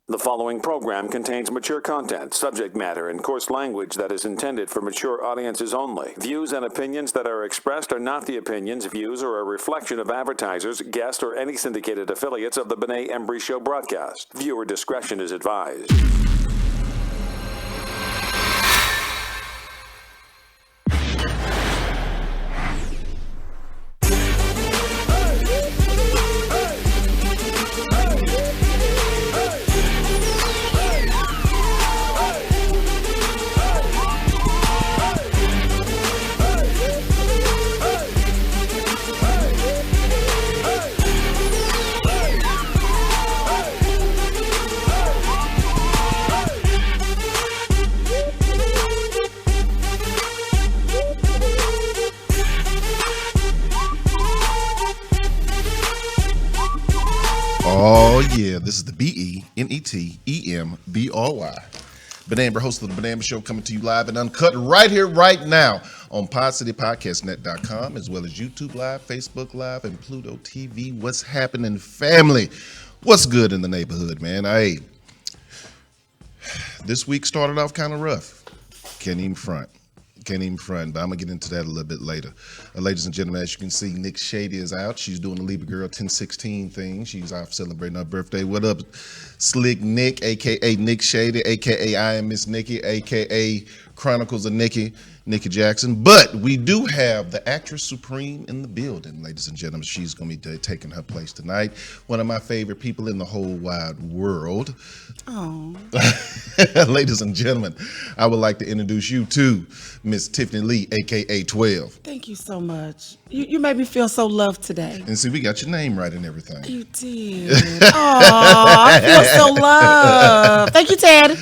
The following program contains mature content, subject matter, and coarse language that is intended for mature audiences only. Views and opinions that are expressed are not the opinions, views, or a reflection of advertisers, guests, or any syndicated affiliates of the Benet Embry Show broadcast. Viewer discretion is advised. Oh, yeah, this is the BENET-EMBRY. Benet Embry, host of the Benet Embry Show, coming to you live and uncut right here, right now on PodCityPodcastNet.com, as well as YouTube Live, Facebook Live, and Pluto TV. What's happening, family? What's good in the neighborhood, man? This week started off kind of rough. Can't even front, but I'm going to get into that a little bit later. Ladies and gentlemen, as you can see, Nick Shady is out. She's doing the Libra Girl 1016 thing. She's off celebrating her birthday. What up, Slick Nick, a.k.a. Nick Shady, a.k.a. I Am Miss Nikki, a.k.a. Chronicles of Nikki Jackson. But we do have the actress supreme in the building, ladies and gentlemen. She's going to be taking her place tonight. One of my favorite people in the whole wide world. Oh. Ladies and gentlemen, I would like to introduce you to Miss Tiffany Lee, a.k.a. 12. Thank you so much. You made me feel so loved today. And see, we got your name right and everything. You did. Oh, I feel so loved. Thank you, Ted.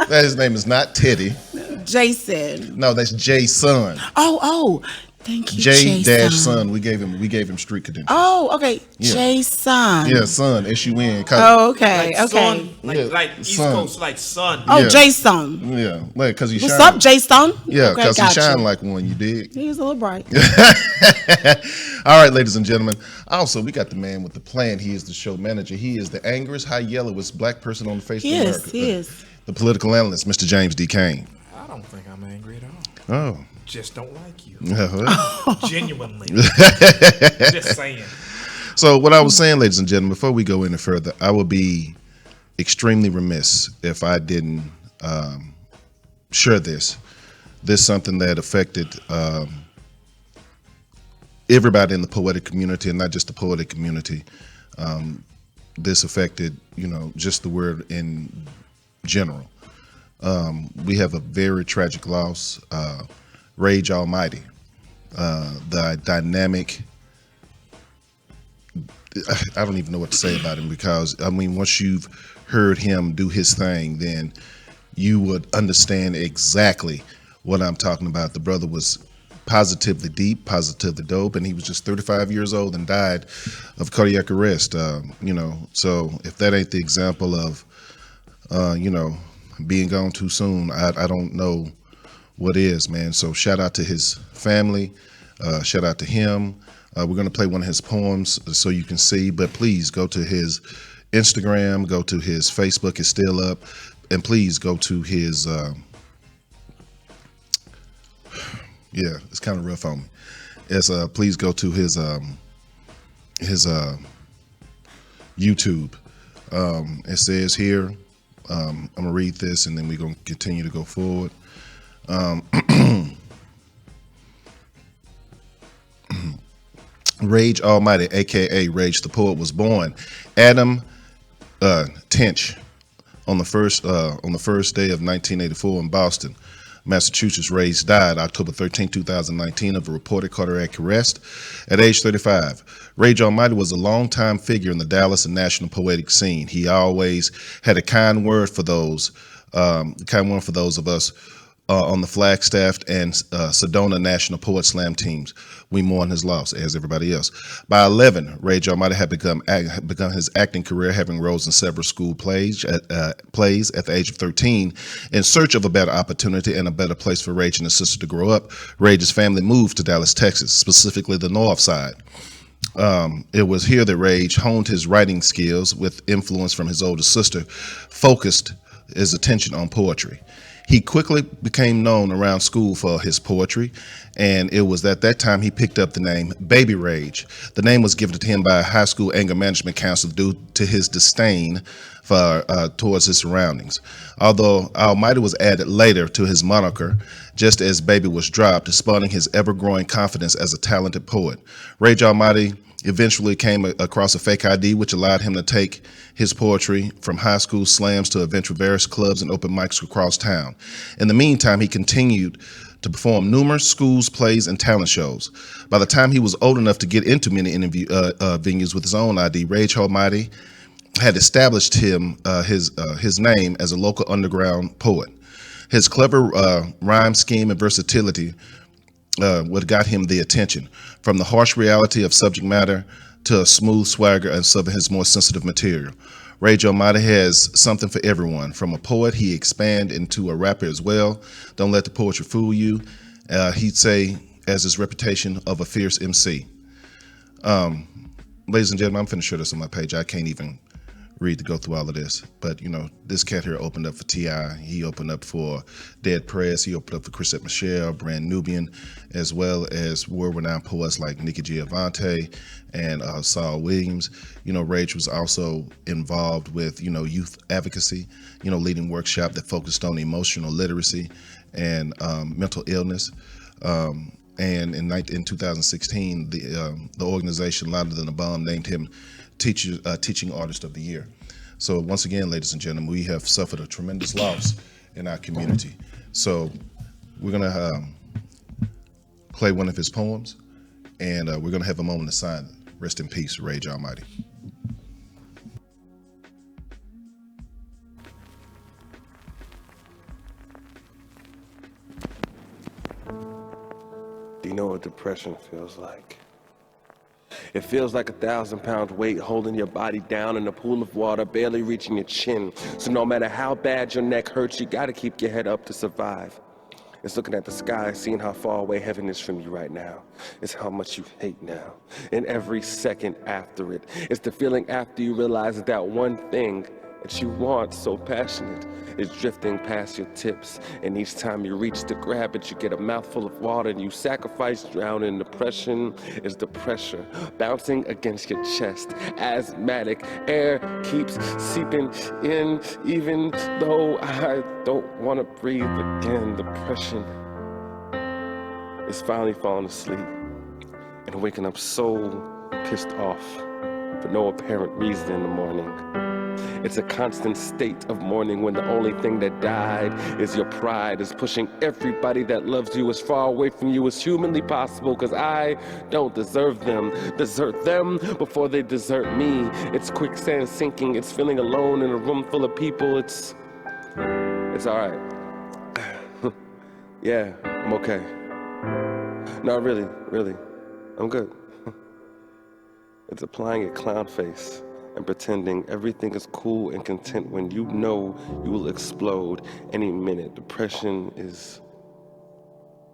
His name is not Teddy. Jason. No, that's Jason. Oh. Thank you, Jason. J-Son. We gave him street credentials. Oh, okay. Yeah. Jason. Yeah, son. S-U-N. Oh, okay. Like okay. Son, like East son. Coast, like sun. Oh, Yeah. Jason. Yeah, like because he What's shine. up, Jason? Yeah, Okay, because he gotcha. shine like one. You dig? He was a little bright. All right, ladies and gentlemen. Also, we got the man with the plan. He is the show manager. He is the angriest, high yellowest black person on the face of America. He is. The political analyst, Mr. James D. Kane. I don't think I'm angry at all. Oh. Just don't like you. Uh-huh. Genuinely. Just saying. So what I was saying, ladies and gentlemen, before we go any further, I would be extremely remiss if I didn't share this. This is something that affected everybody in the poetic community, and not just the poetic community. This affected, just the word in general. We have a very tragic loss. Rage Almighty, the dynamic. I don't even know what to say about him, because once you've heard him do his thing, then you would understand exactly what I'm talking about. The brother was positively deep, positively dope, and he was just 35 years old and died of cardiac arrest. So if that ain't the example of, being gone too soon, I don't know what is, man. So shout out to his family, shout out to him. We're going to play one of his poems so you can see, but please go to his Instagram, go to his Facebook, it's still up, and please go to his, it's kind of rough on me. Please go to his YouTube. It says here, I'm going to read this and then we're going to continue to go forward. Rage Almighty, aka Rage the Poet, was born Adam Tench on the first day of 1984 in Boston, Massachusetts. Rage died October 13, 2019 of a reported cardiac arrest at age 35. Rage Almighty was a longtime figure in the Dallas and national poetic scene. He always had a kind word for those of us on the Flagstaff and Sedona National Poet Slam teams. We mourn his loss, as everybody else. By 11, Rage Almighty had begun his acting career, having roles in several school plays at the age of 13. In search of a better opportunity and a better place for Rage and his sister to grow up, Rage's family moved to Dallas, Texas, specifically the North Side. It was here that Rage honed his writing skills with influence from his older sister, focused his attention on poetry. He quickly became known around school for his poetry, and it was at that time he picked up the name Baby Rage. The name was given to him by a high school anger management counselor due to his disdain for towards his surroundings. Although Almighty was added later to his moniker, just as Baby was dropped, spawning his ever-growing confidence as a talented poet. Rage Almighty eventually came across a fake ID, which allowed him to take his poetry from high school slams to eventual various clubs and open mics across town. In the meantime, he continued to perform numerous schools, plays, and talent shows. By the time he was old enough to get into many venues with his own ID, Rage Almighty had established his name as a local underground poet. His clever rhyme scheme and versatility what got him the attention, from the harsh reality of subject matter to a smooth swagger and some of his more sensitive material. Rage Almighty has something for everyone. From a poet, he expanded into a rapper as well. Don't let the poetry fool you. He'd say, as his reputation of a fierce MC. Ladies and gentlemen, I'm finna share this on my page. I can't even read to go through all of this, but you know, this cat here opened up for T.I. He opened up for Dead Press. He opened up for Chrisette Michelle, Brand Nubian, as well as world-renowned poets like Nikki Giovanni and Saul Williams. You know, Rage was also involved with, you know, youth advocacy, you know, leading workshop that focused on emotional literacy and mental illness. And in 2016, the organization Louder Than a Bomb named him Teaching Artist of the Year. So once again, ladies and gentlemen, we have suffered a tremendous loss in our community. So we're gonna play one of his poems, and we're gonna have a moment of silence. Rest in peace, Rage Almighty. Do you know what depression feels like? It feels like 1,000-pound weight holding your body down in a pool of water, barely reaching your chin. So no matter how bad your neck hurts, you gotta keep your head up to survive. It's looking at the sky, seeing how far away heaven is from you right now. It's how much you hate now. And every second after it. It's the feeling after you realize that one thing that you want so passionate is drifting past your tips. And each time you reach to grab it, you get a mouthful of water and you sacrifice drowning. Depression is the pressure bouncing against your chest. Asthmatic, air keeps seeping in, even though I don't want to breathe again. Depression is finally falling asleep and waking up so pissed off for no apparent reason in the morning. It's a constant state of mourning when the only thing that died is your pride, is pushing everybody that loves you as far away from you as humanly possible, because I don't deserve them. Desert them before they desert me. It's quicksand sinking, it's feeling alone in a room full of people. It's all right. Yeah, I'm okay. No, really, I'm good. It's applying a clown face and pretending everything is cool and content when you know you will explode any minute. Depression is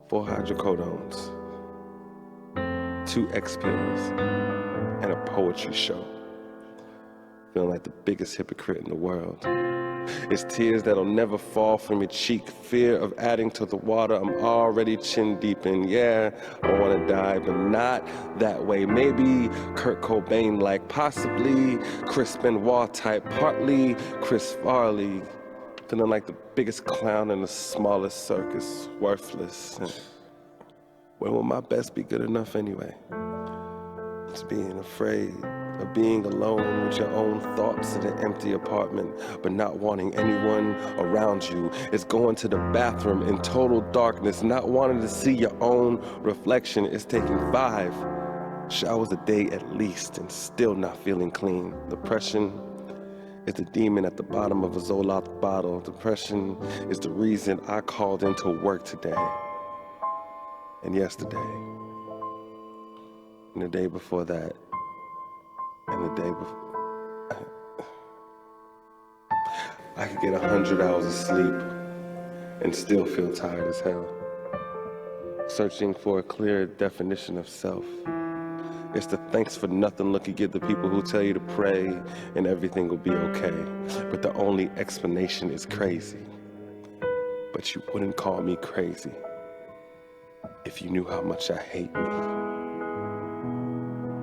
4 hydrocodones, 2 X pills, and a poetry show. Feeling like the biggest hypocrite in the world. It's tears that'll never fall from your cheek. Fear of adding to the water I'm already chin deep in. Yeah, I wanna die, but not that way. Maybe Kurt Cobain like, possibly Chris Benoit type, partly Chris Farley. Feeling like the biggest clown in the smallest circus, worthless. And when will my best be good enough anyway? It's being afraid of being alone with your own thoughts in an empty apartment, but not wanting anyone around you. It's going to the bathroom in total darkness, not wanting to see your own reflection. It's taking 5 showers a day at least and still not feeling clean. Depression is the demon at the bottom of a Zoloft bottle. Depression is the reason I called into work today, and yesterday, and the day before that, and the day before. I could get 100 hours of sleep and still feel tired as hell. Searching for a clear definition of self. It's the thanks for nothing look you give the people who tell you to pray and everything will be okay. But the only explanation is crazy. But you wouldn't call me crazy if you knew how much I hate me.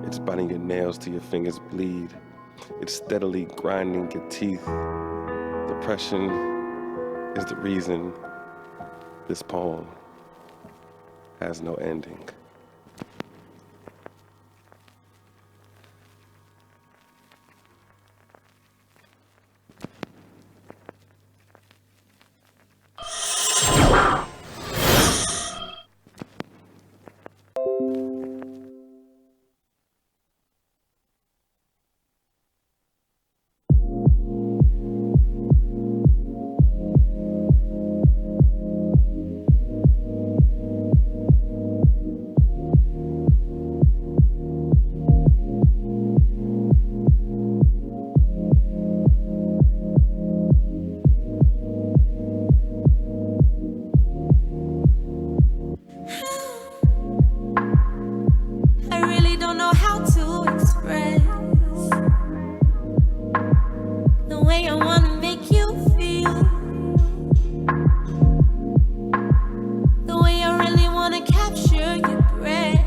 It's biting your nails till your fingers bleed. It's steadily grinding your teeth. Depression is the reason this poem has no ending. I really don't know how to express the way I wanna make you feel, the way I really wanna capture your breath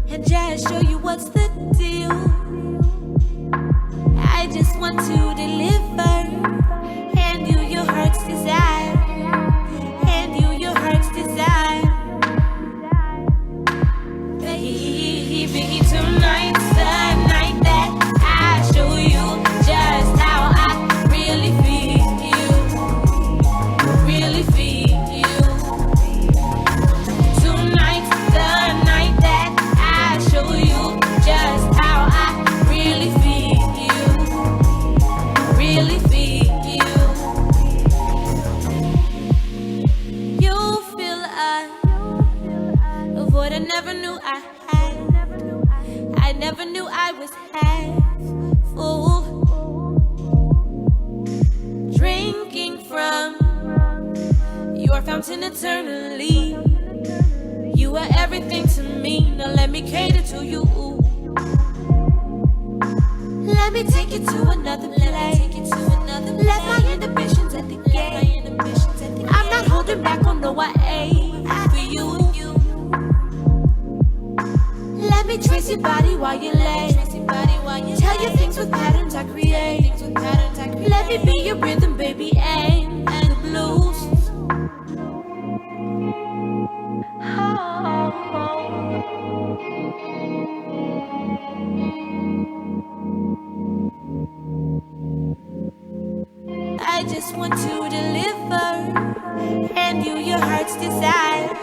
and just show you what's the deal. I just want to deliver, hand you your heart's desire, hand you your heart's desire. Baby, tonight's the night that I show you just how I really feel, really feel. Tonight's the night that I show you just how I really feel, really feel. You feel a void I never knew I had. I never knew I was half full. Drinking from your fountain eternally. You are everything to me. Now let me cater to you. Let me take you to another place. Let my inhibitions at the gate. I'm not holding back on no I ain't for you. Let me trace your body while you lay. Tell you things with patterns I create. Let me be your rhythm, baby, and the blues. I just want to deliver, hand you your heart's desire,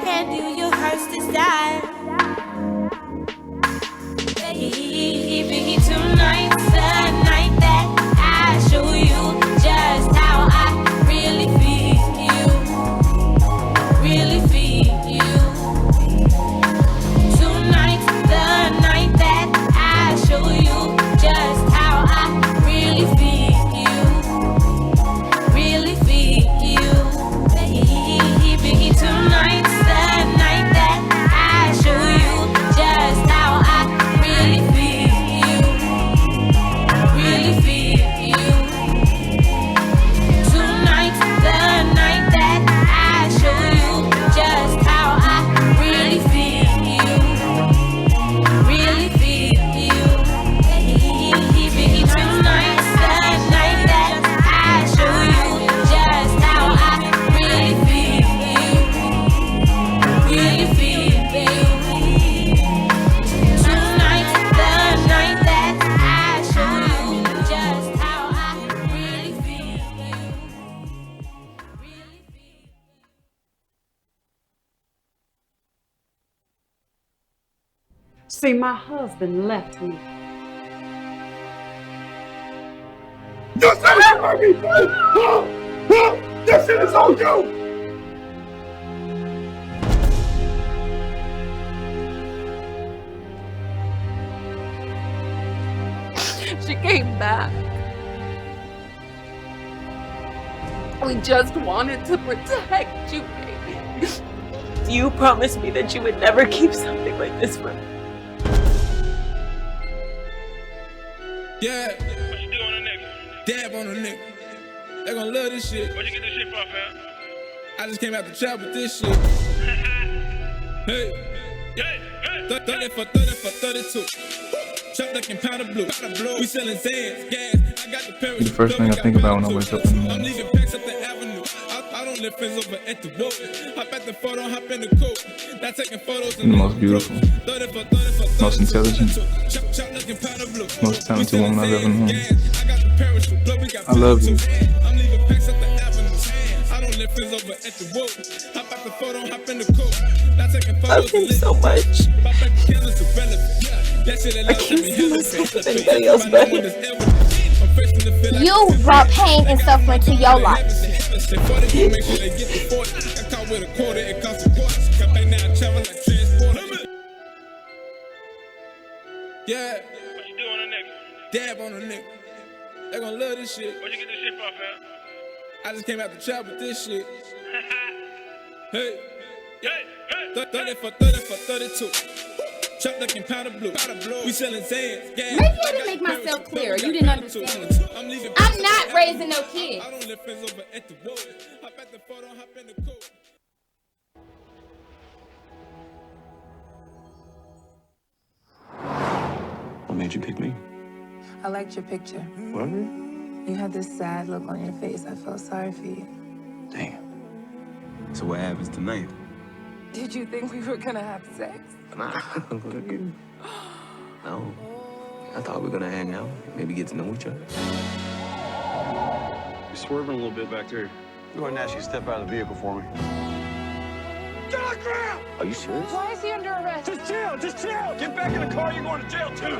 hand you your heart's desire. Baby, tonight's the night that I show you just how I really feel, really feel. Tonight's the night that I show you just how I really feel, really feel. Baby, tonight's the night that I show you just how I really feel, really feel. Tonight's the night that I show you just how I really feel, really feel. Baby, tonight's the night that I show you just how I really feel, really feel. Tonight's the night that I show you just how I really feel, really feel. See, my husband left me You said you hurt me, This shit is on you! She came back. We just wanted to protect you, baby. You promised me that you would never keep something like this from me. Yeah. What you do on the nigga? Dab on the nigga. They gon' love this shit. Where'd you get this shit from, fam? I just came out the trap with this shit. Hey. Hey. 30 for 32. Trap looking powder blue. We selling Zans, gas. I got the parents. The first thing I think about when I wake up in the morning. I'm leaving packs up the avenue. I don't live friends over at the woke. Hop at the photo, hop in the coat. Not taking photos. The most beautiful, most intelligent, most talented woman I've ever known. I love you. I'm leaving packs up the avenue. I don't live friends over at the woke. Hop at the photo, hop in the coat. Not taking I photos. love him so much. I can't see myself with anybody else but him. You brought pain and suffering to your life. Yeah. What you do on a nigga? Dab on a nigga. They gon' love this shit. Where'd you get this shit from, fam? I just came out the trap with this shit. Hey. Hey. 30 for 32. Trap looking powder blue. We selling Zans, gas. Maybe I didn't make myself clear. You didn't understand. I'm not raising no kids. I don't live friends over at the woke. Hop at the photo, hop in the coat. What made you pick me? I liked your picture. What? You had this sad look on your face. I felt sorry for you. Damn. So what happens tonight? Did you think we were gonna have sex? Nah, look at you. No. I thought we were gonna hang out, maybe get to know each other. You're swerving a little bit back there. Go ahead and ask you to step out of the vehicle for me. Get on the ground! Are you serious? Why is he under arrest? Just chill, just chill! Get back in the car, you're going to jail too!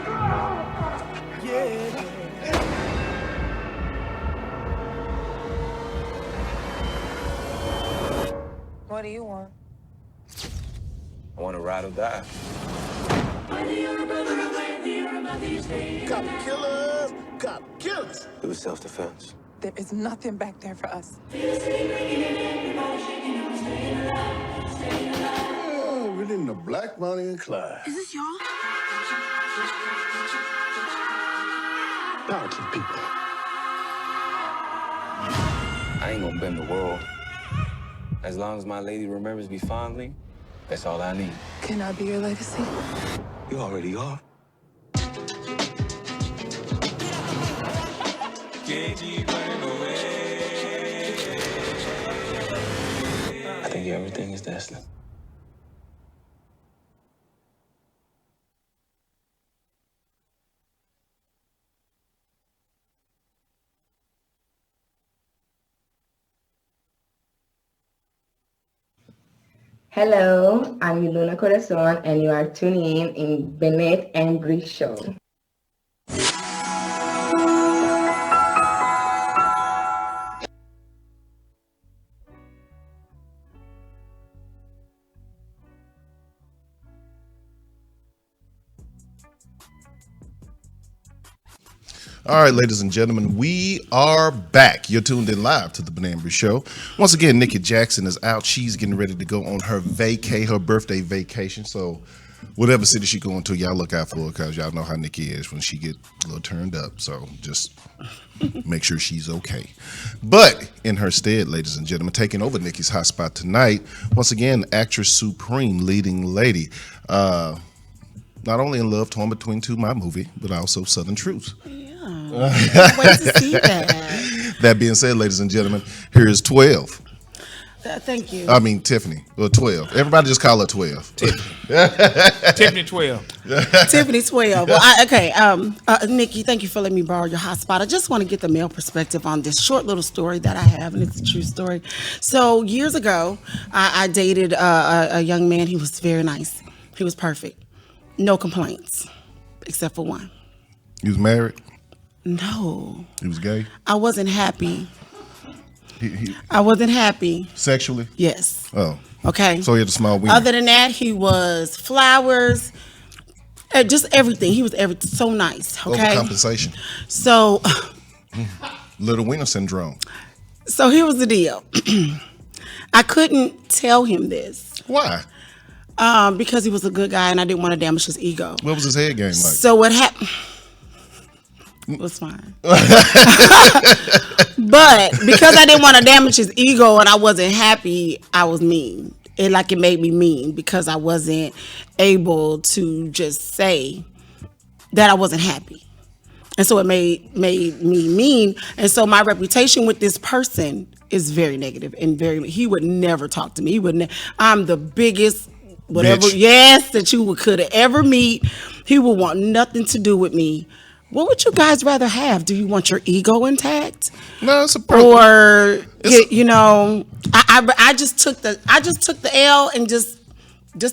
Yeah. What do you want? I want to ride or die. Cop killers! Cop killers! It was self-defense. There is nothing back there for us. Oh, we're in the Black Bonnie and Clyde. Is this y'all? Power to the people. I ain't gonna bend the world. As long as my lady remembers me fondly, that's all I need. Can I be your legacy? You already are. I think everything is destined. Hello, I'm Luna Corazon, and you are tuning in Benet Embry Show. All right, ladies and gentlemen, we are back. You're tuned in live to the Benet Embry Show. Once again, Nikki Jackson is out. She's getting ready to go on her her birthday vacation. So whatever city she going to, y'all look out for her because y'all know how Nikki is when she get a little turned up. So just make sure she's okay. But in her stead, ladies and gentlemen, taking over Nikki's hot spot tonight, once again, actress supreme, leading lady. Not only in Love Torn Between Two, my movie, but also Southern Truth. Can't wait to see that. That being said, ladies and gentlemen, here is 12. Thank you. I mean, Tiffany. Well, 12. Everybody just call her 12. Tiffany 12. Tiffany 12. Well, Nikki, thank you for letting me borrow your hotspot. I just want to get the male perspective on this short little story that I have, and it's a true story. So years ago, I dated a young man. He was very nice. He was perfect. No complaints, except for one. You was married? No. He was gay? I wasn't happy. He I wasn't happy. Sexually? Yes. Oh. Okay. So he had a small wiener. Other than that, he was flowers, just everything. He was so nice. Okay. Overcompensation. So. Little wiener syndrome. So here was the deal. I couldn't tell him this. Why? Because he was a good guy and I didn't want to damage his ego. What was his head game like? So what happened? It was fine. But because I didn't want to damage his ego and I wasn't happy, I was mean. It made me mean because I wasn't able to just say that I wasn't happy. And so it made me mean. And so my reputation with this person is very negative and he would never talk to me. He would I'm the biggest whatever bitch. Yes, that you could ever meet. He would want nothing to do with me. What would you guys rather have? Do you want your ego intact? No, it's a or I just took the L and just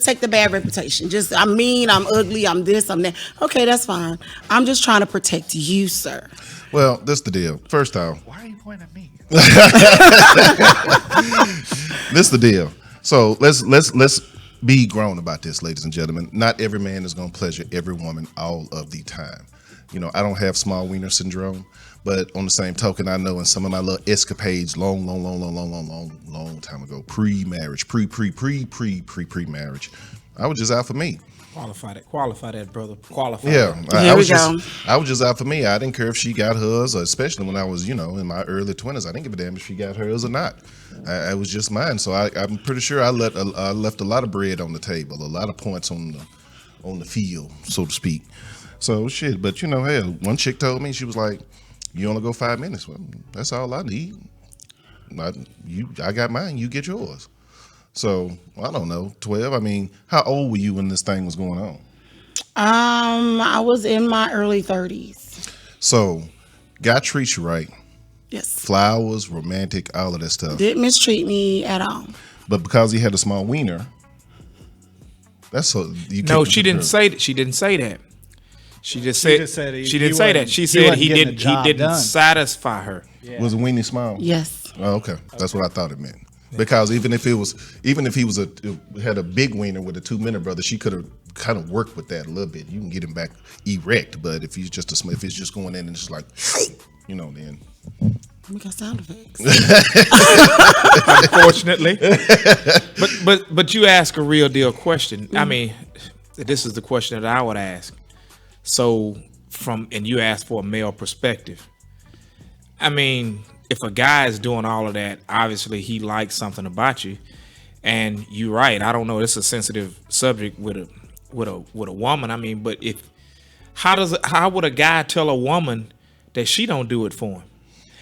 take the bad reputation. I'm mean, I'm ugly, I'm this, I'm that. Okay, that's fine. I'm just trying to protect you, sir. Well, that's the deal. First off, why are you pointing at me? This the deal. So let's be grown about this, ladies and gentlemen. Not every man is going to pleasure every woman all of the time. I don't have small wiener syndrome, but on the same token, I know in some of my little escapades, long time ago, pre-marriage, pre-marriage, I was just out for me. Qualify that, brother. Qualify. Yeah, That. I was just out for me. I didn't care if she got hers, or especially when I was, in my early 20s. I didn't give a damn if she got hers or not. I was just mine. So I'm pretty sure I left a lot of bread on the table, a lot of points on the field, so to speak. So shit, but hey, one chick told me, she was like, "You only go 5 minutes. Well, that's all I need. I got mine. You get yours." So I don't know, 12. I mean, how old were you when this thing was going on? I was in my early 30s. So, guy treats you right. Yes. Flowers, romantic, all of that stuff. Didn't mistreat me at all. But because he had a small wiener, that's so. No, she didn't say that. She didn't say that. She just said she didn't say that. She said he didn't satisfy her. Yeah. Was the weenie small? Yes. Oh, okay. That's what I thought it meant. Because even if he had a big wiener with a 2-minute brother, she could have kind of worked with that a little bit. You can get him back erect, but if he's just if it's just going in and just like, then. We got sound effects. Unfortunately, but you ask a real deal question. I mean, this is the question that I would ask. So and you ask for a male perspective. I mean, if a guy is doing all of that, obviously he likes something about you, and you're right. I don't know. It's a sensitive subject with a woman. I mean, but how would a guy tell a woman that she don't do it for him?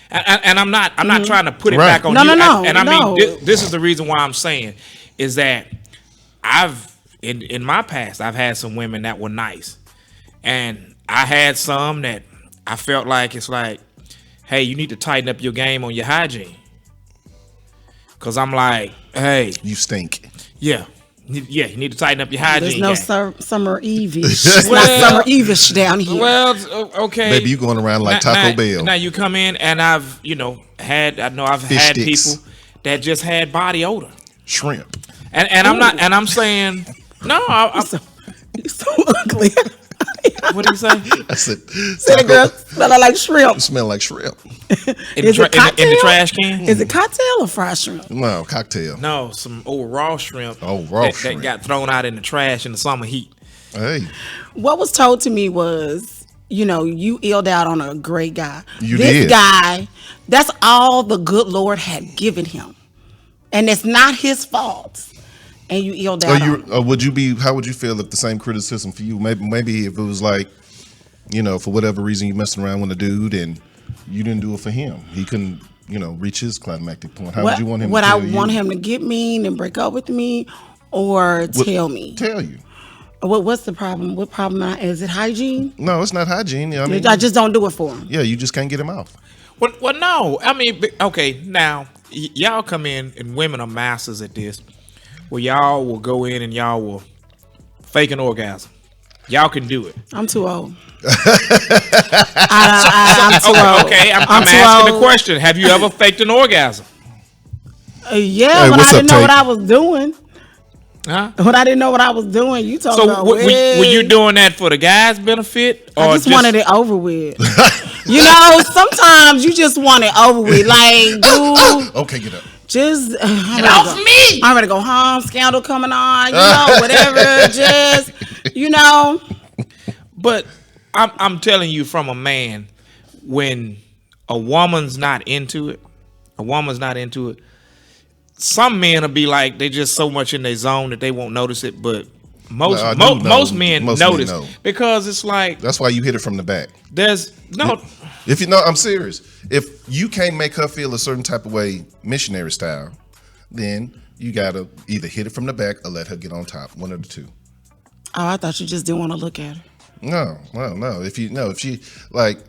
And I'm not trying to put it back on you. No. And I mean, this is the reason why I'm saying is that in my past I've had some women that were nice, and I had some that I felt like it's like, hey, you need to tighten up your game on your hygiene. Cause I'm like, hey, you stink. Yeah, you need to tighten up your hygiene. There's no summer Eve-ish. It's not summer Eve-ish down here. Well, okay. Maybe you going around like Taco Bell. Now you come in and I've had people that just had body odor. Shrimp. And I'm not, and I'm saying, no, you're so ugly. What did he say? I said, the girl smell like shrimp. Smell like shrimp. In the trash can? Is it cocktail or fried shrimp? No, cocktail. No, some old raw shrimp. Oh, raw shrimp. That got thrown out in the trash in the summer heat. Hey. What was told to me was, you illed out on a great guy. You this did. Guy, that's all the good Lord had given him. And it's not his fault. And you illed out. How would you feel if the same criticism for you? Maybe if it was like, for whatever reason you messing around with a dude and you didn't do it for him. He couldn't, reach his climactic point. How would you want him to tell you? Would I want him to get mean and break up with me or tell me? Tell you. What's the problem? What problem is it? Hygiene? No, it's not hygiene. I just don't do it for him. Yeah, you just can't get him out. Well, no. I mean, okay, now, y'all come in and women are masters at this. Well, y'all will go in and y'all will fake an orgasm. Y'all can do it. I'm too old. I'm too old. Okay, I'm too asking old. the question. Have you ever faked an orgasm? Yeah, Hey, when I what's up, didn't know Tate? what I was doing. Huh? When I didn't know what I was doing, you told So me. were you doing that for the guy's benefit? Or I just wanted it over with. You know, sometimes you just want it over with. Like, dude. Okay, get up. Just Get off me! I'm ready to go home. Scandal coming on. You know, whatever. Just, you know. But I'm telling you, from a man, when a woman's not into it, some men will be like, they just so much in their zone that they won't notice it. But most men notice know. because it's like, that's why you hit it from the back. There's no. If you know, I'm serious. If you can't make her feel a certain type of way, missionary style, then you gotta either hit it from the back or let her get on top. One of the two. Oh, I thought you just didn't want to look at her. No. If she like,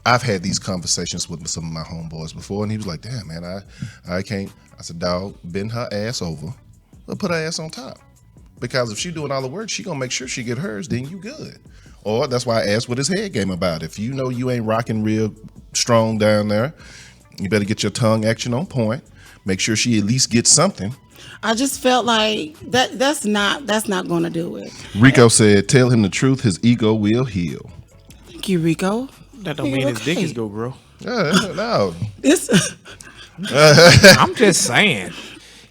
I've had these conversations with some of my homeboys before, and he was like, "Damn, man, I can't." I said, "Dog, bend her ass over, or put her ass on top, because if she doing all the work, she gonna make sure she get hers. Then you good." Or that's why I asked what his head game about. If you know you ain't rocking real strong down there, you better get your tongue action on point. Make sure she at least gets something. I just felt like that's not going to do it. Rico said, "Tell him the truth. His ego will heal." Thank you, Rico. That don't mean his dick is go grow. Yeah, no. I'm just saying.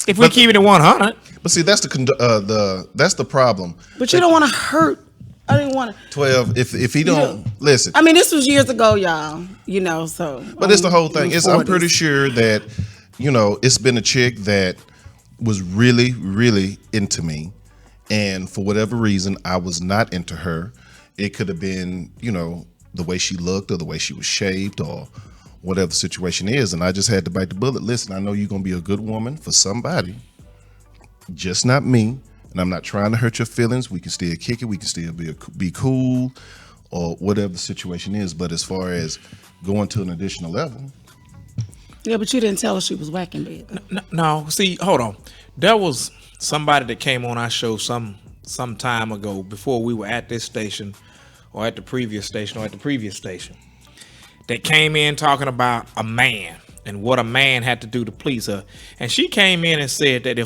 If we keep it at 100. But see, that's the problem. But you don't want to hurt. I didn't want to. 12. If he don't listen. I mean, this was years ago, y'all. You know, so. But it's the whole thing. I'm 40s. pretty sure that, you know, it's been a chick that was really, really into me, and for whatever reason, I was not into her. It could have been, you know, the way she looked or the way she was shaped or whatever the situation is, and I just had to bite the bullet. Listen, I know you're gonna be a good woman for somebody, just not me. And I'm not trying to hurt your feelings. We can still kick it. We can still be cool, or whatever the situation is. But as far as going to an additional level, yeah, but you didn't tell her she was whacking bed. No, see, hold on. There was somebody that came on our show some time ago before we were at this station, or at the previous station, that came in talking about a man and what a man had to do to please her. And she came in and said that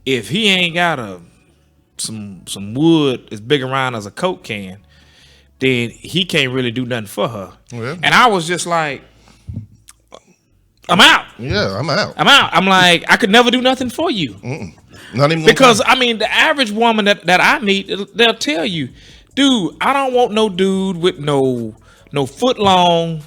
if he ain't got some wood as big around as a Coke can, then he can't really do nothing for her. Well, and I was just like, I'm out. Yeah, I'm out. I'm like, I could never do nothing for you. Not even because I mean, the average woman that I meet, they'll tell you, dude, I don't want no dude with no foot long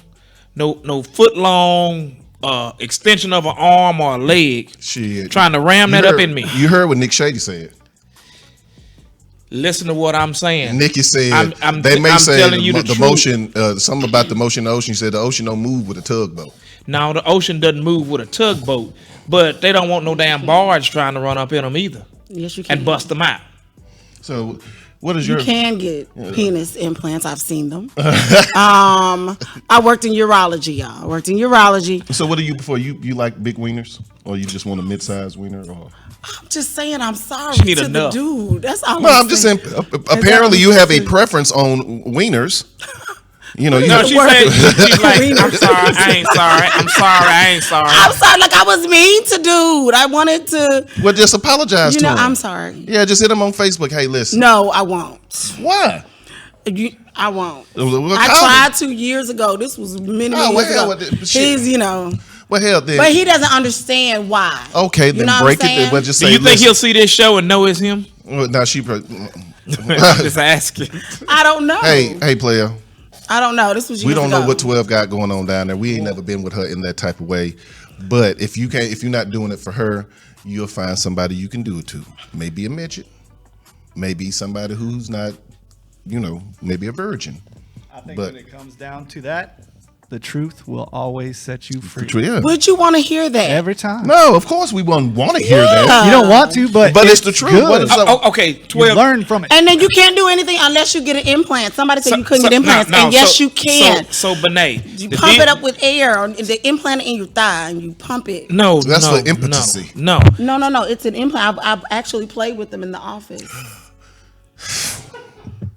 extension of an arm or a leg. Shit. Trying to ram that up in me. You heard what Nick Shady said. Listen to what I'm saying. Nikki said they may say the motion, something about the motion of the ocean. She said the ocean don't move with a tugboat. No, the ocean doesn't move with a tugboat, but they don't want no damn barge trying to run up in them either. Yes, you can. And bust them out. So, what is you your? You can get penis implants. I've seen them. I worked in urology, y'all. I worked in urology. So, what are you before? You like big wieners, or you just want a mid-sized wiener, or? I'm just saying, I'm sorry to the dude. That's all. No, I'm just saying. Apparently, you have a preference on wieners. You know, no, she's like, I'm sorry, I ain't sorry. I'm sorry, I ain't sorry. I'm sorry, like I was mean to dude. I wanted to. Well, just apologize to him. I'm sorry. Yeah, just hit him on Facebook. Hey, listen. No, I won't. Why? I won't. I tried 2 years ago. This was many years ago. He's, Well, hell, then. But he doesn't understand why. Okay, then break it. Well, just say, do you think he'll see this show and know it's him? Well, now she. Just asking. I don't know. Hey, player. I don't know. This was years We don't ago. know what 12 got going on down there. We ain't never been with her in that type of way. But if you're not doing it for her, you'll find somebody you can do it to. Maybe a midget. Maybe somebody who's not, maybe a virgin. I think when it comes down to that, the truth will always set you free. Yeah. Would you want to hear that? Every time. No, of course we wouldn't want to hear that. You don't want to, but it's the truth. Okay, 12. You learn from it. And then you can't do anything unless you get an implant. Somebody said you couldn't get implants, and yes, you can. So Benet, you pump it up with air, the implant in your thigh, and you pump it. No, that's for impotency. No. It's an implant. I've actually played with them in the office.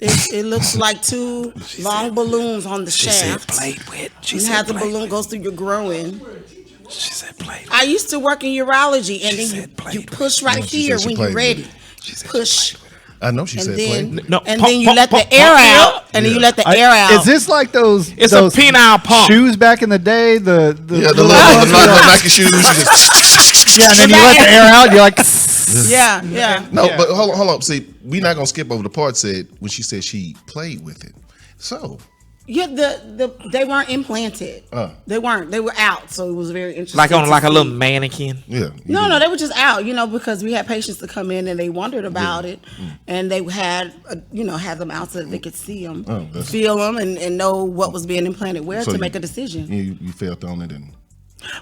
It looks like two long balloons on the shaft. Played with. And how the balloon goes through your groin. She said played with. I used to work in urology, and then you push right here when you're ready. Push. I know she said play. And then you let the air out, and then you let the air out. Is this like those? It's those a penile pump. shoes back in the day. The little Nike shoes. Yeah, and then you let the air out. You're like. Yeah. No, but hold on. See, we're not gonna skip over the part said when she said she played with it. So. Yeah, they weren't implanted. They weren't. They were out, so it was very interesting. Like on a little mannequin. Yeah. No, they were just out. Because we had patients to come in and they wondered about it, and they had had them out so that they could see them, feel them, and know what was being implanted where to make a decision. You felt on it and.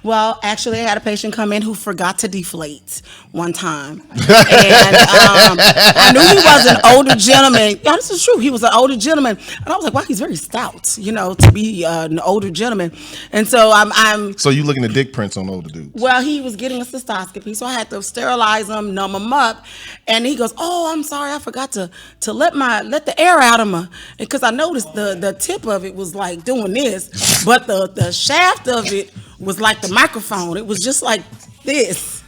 Well, actually, I had a patient come in who forgot to deflate one time. And I knew he was an older gentleman. Yeah, this is true. He was an older gentleman. And I was like, wow, he's very stout, to be an older gentleman. And so I'm So you looking at dick prints on older dudes? Well, he was getting a cystoscopy, so I had to sterilize him, numb him up. And he goes, oh, I'm sorry, I forgot to let the air out of my, because I noticed the tip of it was like doing this, but the shaft of it was like the microphone. It was just like this,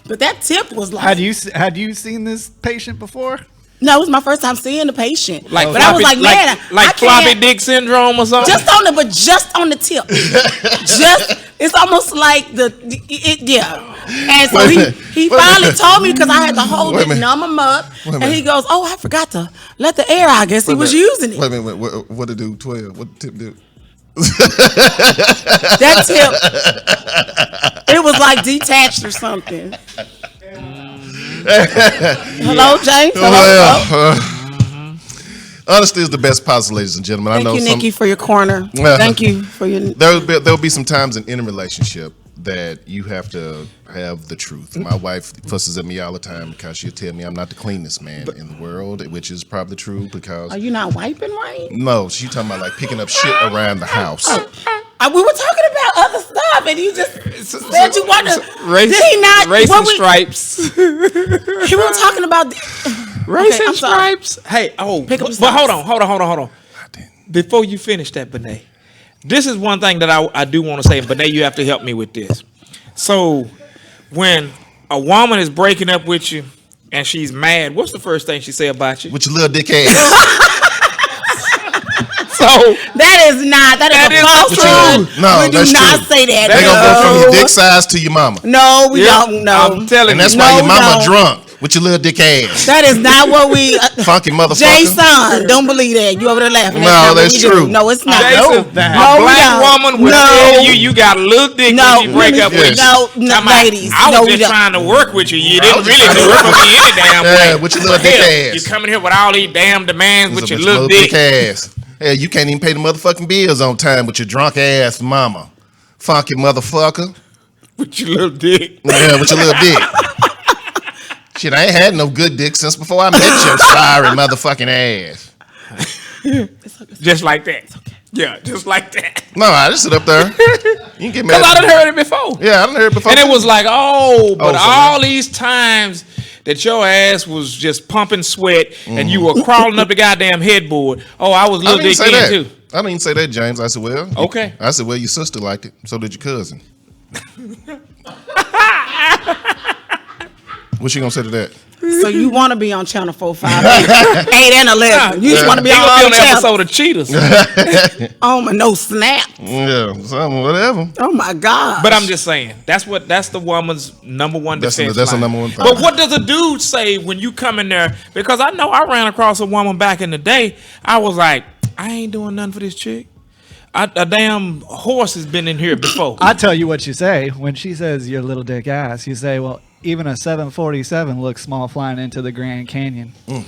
but that tip was like. Had you seen this patient before? No, it was my first time seeing the patient. Like but I was like, man, like floppy dick syndrome or something. Just on the tip. It's almost like yeah. And so he finally told me because I had to hold it, numb him up, and he goes, oh, I forgot to let the air out. I guess he was using it. Wait a minute, what did it do? 12? What the tip do? That tip, it was like detached or something. Hello, James. Honesty is the best policy, ladies and gentlemen. Thank you, Nikki, for your corner. Thank you for your. There'll be some times in any relationship that you have to have the truth. My wife fusses at me all the time because she'll tell me I'm not the cleanest man in the world, which is probably true because. Are you not wiping right? No, she's talking about like picking up shit around the house. We were talking about other stuff, and you just said you want to. Did he not? Racing stripes. We were talking about racing stripes. Hey, but hold on. Before you finish that, Benet, this is one thing that I do want to say, Benet, you have to help me with this. So, when a woman is breaking up with you and she's mad, what's the first thing she say about you? With your little dick ass. So that is a falsehood. No, we do not say that. They gonna go from your dick size to your mama. No, we don't. No, I'm telling you. And that's why your mama drunk with your little dick ass. That is not what we. Funky motherfucker. Jason, don't believe that. You over there laughing? No, that's true. No, it's not. Jason, a black woman will tell you got a little dick when you break up with you. No, ladies. I was just trying to work with you. You didn't really do it for me any damn way. Yeah, with your little dick ass. You coming here with all these damn demands with your little dick ass. Hey, you can't even pay the motherfucking bills on time with your drunk ass mama. Funky motherfucker. With your little dick. Yeah, with your little dick. Shit, I ain't had no good dick since before I met your sorry motherfucking ass. Just like that. Okay. Yeah, just like that. No, I just sit up there. You can get mad. Because I done heard it before. Yeah, I done heard it before. And it was like, all these times that your ass was just pumping sweat and you were crawling up the goddamn headboard. Oh, I was little dick in too. I didn't say that, James. I said, well. Okay. I said, well, your sister liked it. So did your cousin. What's she gonna say to that? So you want to be on Channel 4, 5, 8, and 11. You just want to be on all the episode of Cheetahs. Oh my, no snap. Yeah, whatever. Oh my God. But I'm just saying, that's the woman's number one defense That's line. the number one thing. But what does a dude say when you come in there? Because I know I ran across a woman back in the day. I was like, I ain't doing nothing for this chick. A damn horse has been in here before. I tell you what you say when she says your little dick ass. You say, well, even a 747 looks small flying into the Grand Canyon. Oh,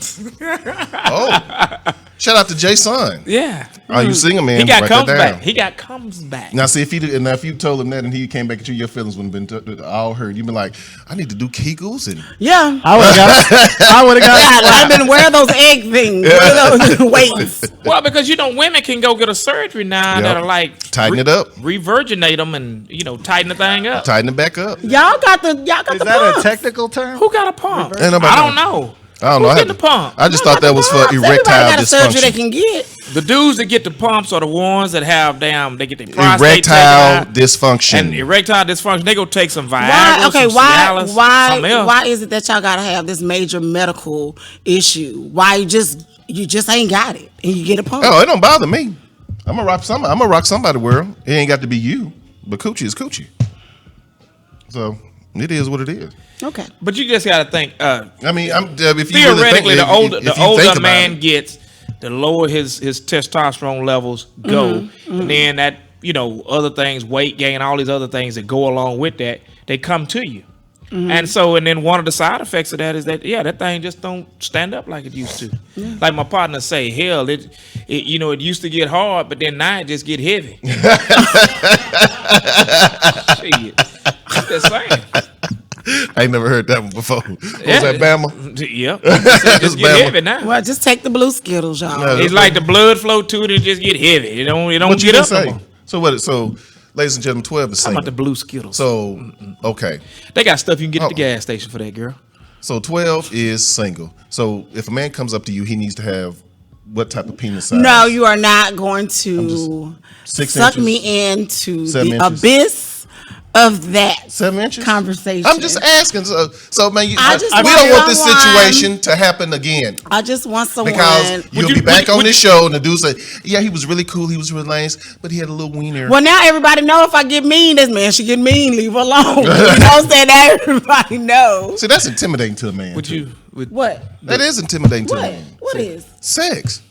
shout out to Jason. Yeah. Oh, you sing him, man. He got comes back. He got comes back. Now, see, if you told him that and he came back at you, your feelings wouldn't have been all hurt. You'd be like, I need to do Kegels and yeah. I would have got. I've been wearing those egg things. Those weights. Well, because women can go get a surgery now that are like tighten it up, revirginate them, and tighten the thing up, tighten it back up. Y'all got the Is that a technical term? Who got a pump? I don't know. I don't know. Who's getting the pump? I just thought that was for Everybody erectile got a surgery they dysfunction. can get. The dudes that get the pumps are the ones that have they get their prostate taken Erectile out. dysfunction. And erectile dysfunction, they go take some Viagra, Why? Okay, some Cialis, something else. why is it that y'all gotta have this major medical issue? Why you just ain't got it and you get a pump? Oh, it don't bother me. I'm gonna rock somebody world. It ain't got to be you, but coochie is coochie. So it is what it is. Okay, but you just got to think. I mean, if you theoretically, really think, the older a man gets, the lower his testosterone levels go, and then that other things, weight gain, all these other things that go along with that, they come to you. And then one of the side effects of that is that that thing just don't stand up like it used to. Like my partner say, hell, it used to get hard, but then now it just get heavy. Shit. I'm just saying. I ain't never heard that one before. Was that Bama? Yep. Just get heavy now. Well, just take the blue Skittles, y'all. No, it's like the blood flow to it and just get heavy. It don't what you get up say? no more. So what? So, ladies and gentlemen, 12 is How single. about the blue Skittles? So, okay. They got stuff you can get at the gas station for that, girl. So 12 is single. So if a man comes up to you, he needs to have what type of penis size? No, you are not going to 6 suck inches? me into 7 the inches? abyss of that 7 inches conversation. I'm just asking. So man, we I just don't want want this someone- situation to happen again. I just want someone. Because you'll be back on this show and the dude say, yeah, he was really cool, he was really nice, but he had a little wiener. Well, now everybody know if I get mean, this man should get mean. Leave her alone. You know what I'm saying? Now everybody knows. See, that's intimidating to a man. What? That is intimidating to a What? man. What is? Sex.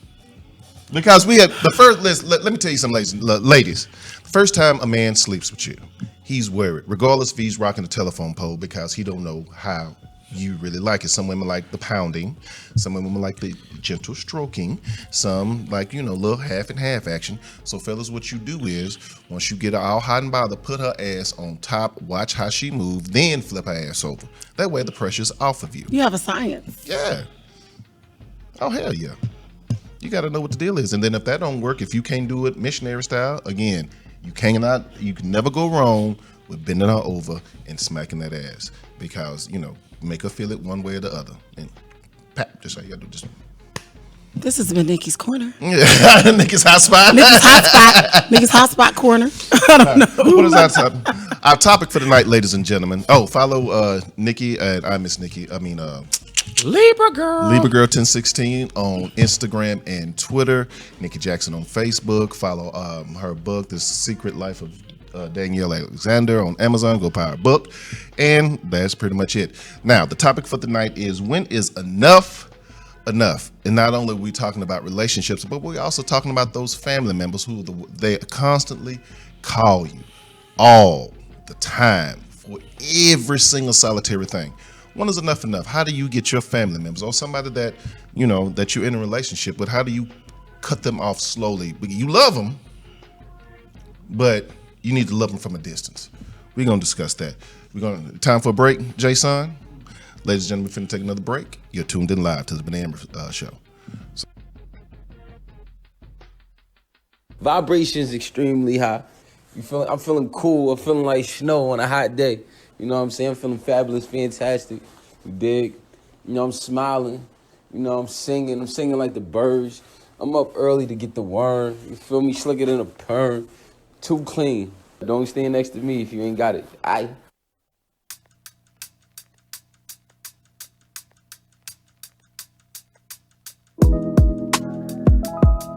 Because we had the first list. Let me tell you something, ladies. The first time a man sleeps with you, he's worried, regardless if he's rocking a telephone pole, because he don't know how you really like it. Some women like the pounding, some women like the gentle stroking, some like little half and half action. So fellas, what you do is once you get her all hot and bothered, put her ass on top, watch how she move, then flip her ass over. That way the pressure's off of you. You have a science. Yeah. Oh hell yeah. You got to know what the deal is. And then if that don't work, if you can't do it missionary style, again, you can never go wrong with bending her over and smacking that ass, because, make her feel it one way or the other. And pat, just how you got to do this. This has been Nikki's Corner. Yeah, Nikki's Hot Spot. Nikki's Hot Spot Corner. I don't know. What is our topic? Our topic for the night, ladies and gentlemen. Oh, follow Nikki at I Miss Nikki. Libra Girl. Libra Girl 1016 on Instagram and Twitter. Nikki Jackson on Facebook. Follow her book, The Secret Life of Danielle Alexander, on Amazon. Go buy her book. And that's pretty much it. Now, the topic for tonight is, when is enough enough? And not only are we talking about relationships, but we're also talking about those family members who they constantly call you all the time for every single solitary thing. When is enough enough? How do you get your family members or somebody that that you're in a relationship with? How do you cut them off slowly? You love them, but you need to love them from a distance. We're gonna discuss that. Time for a break, Jason. Ladies and gentlemen, we're finna take another break. You're tuned in live to the Benet Embry show. Vibration's extremely high. I'm feeling cool. I'm feeling like snow on a hot day. You know what I'm saying? I'm feeling fabulous, fantastic. You dig? I'm smiling. I'm singing. I'm singing like the birds. I'm up early to get the worm. You feel me? Slicker than a perm. Too clean. Don't stand next to me if you ain't got it.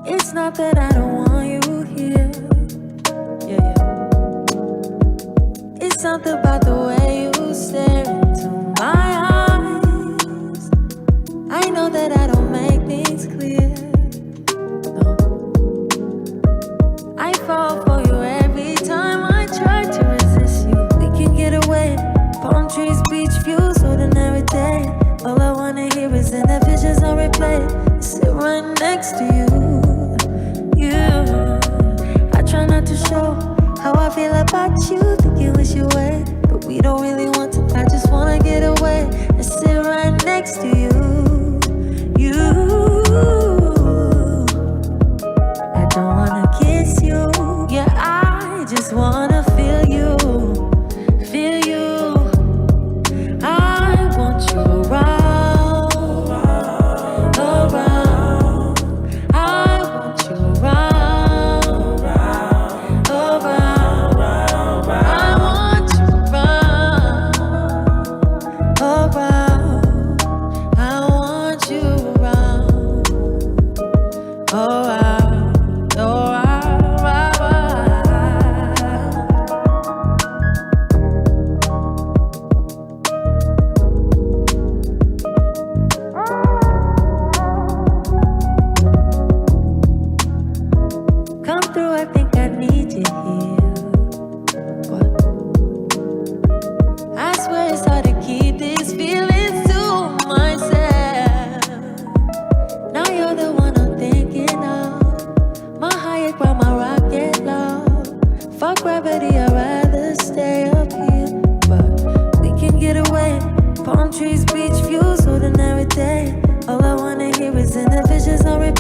It's not that I don't want you here. Yeah. It's something about the way you stare into my eyes. I know that I don't make things clear. No. I fall for you every time I try to resist you. We can get away. Palm trees, beach views, ordinary day. All I wanna hear is in the visions on replay. Sit right next to you. I try not to show how I feel about you. Think you wish you were, but we don't really want to. I just wanna get away and sit right next to you. I don't wanna kiss you. Yeah, I just wanna feel you. Feel you. I want you around.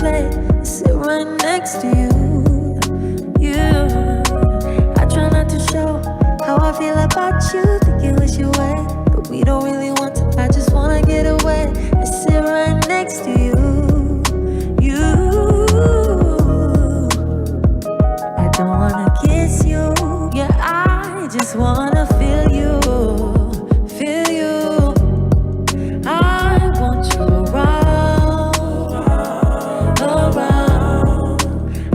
replay. I sit right next to you. I try not to show how I feel about you. Think you wish you away, but we don't really want to. I just wanna get away and sit right next to you. I don't wanna kiss you. Yeah, I just wanna feel you. Feel you. I want you around. Around.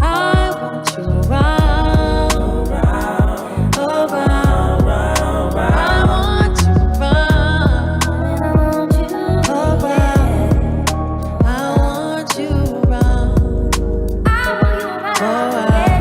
I want you around. Around. I want you around. Around. I want you around. Alright.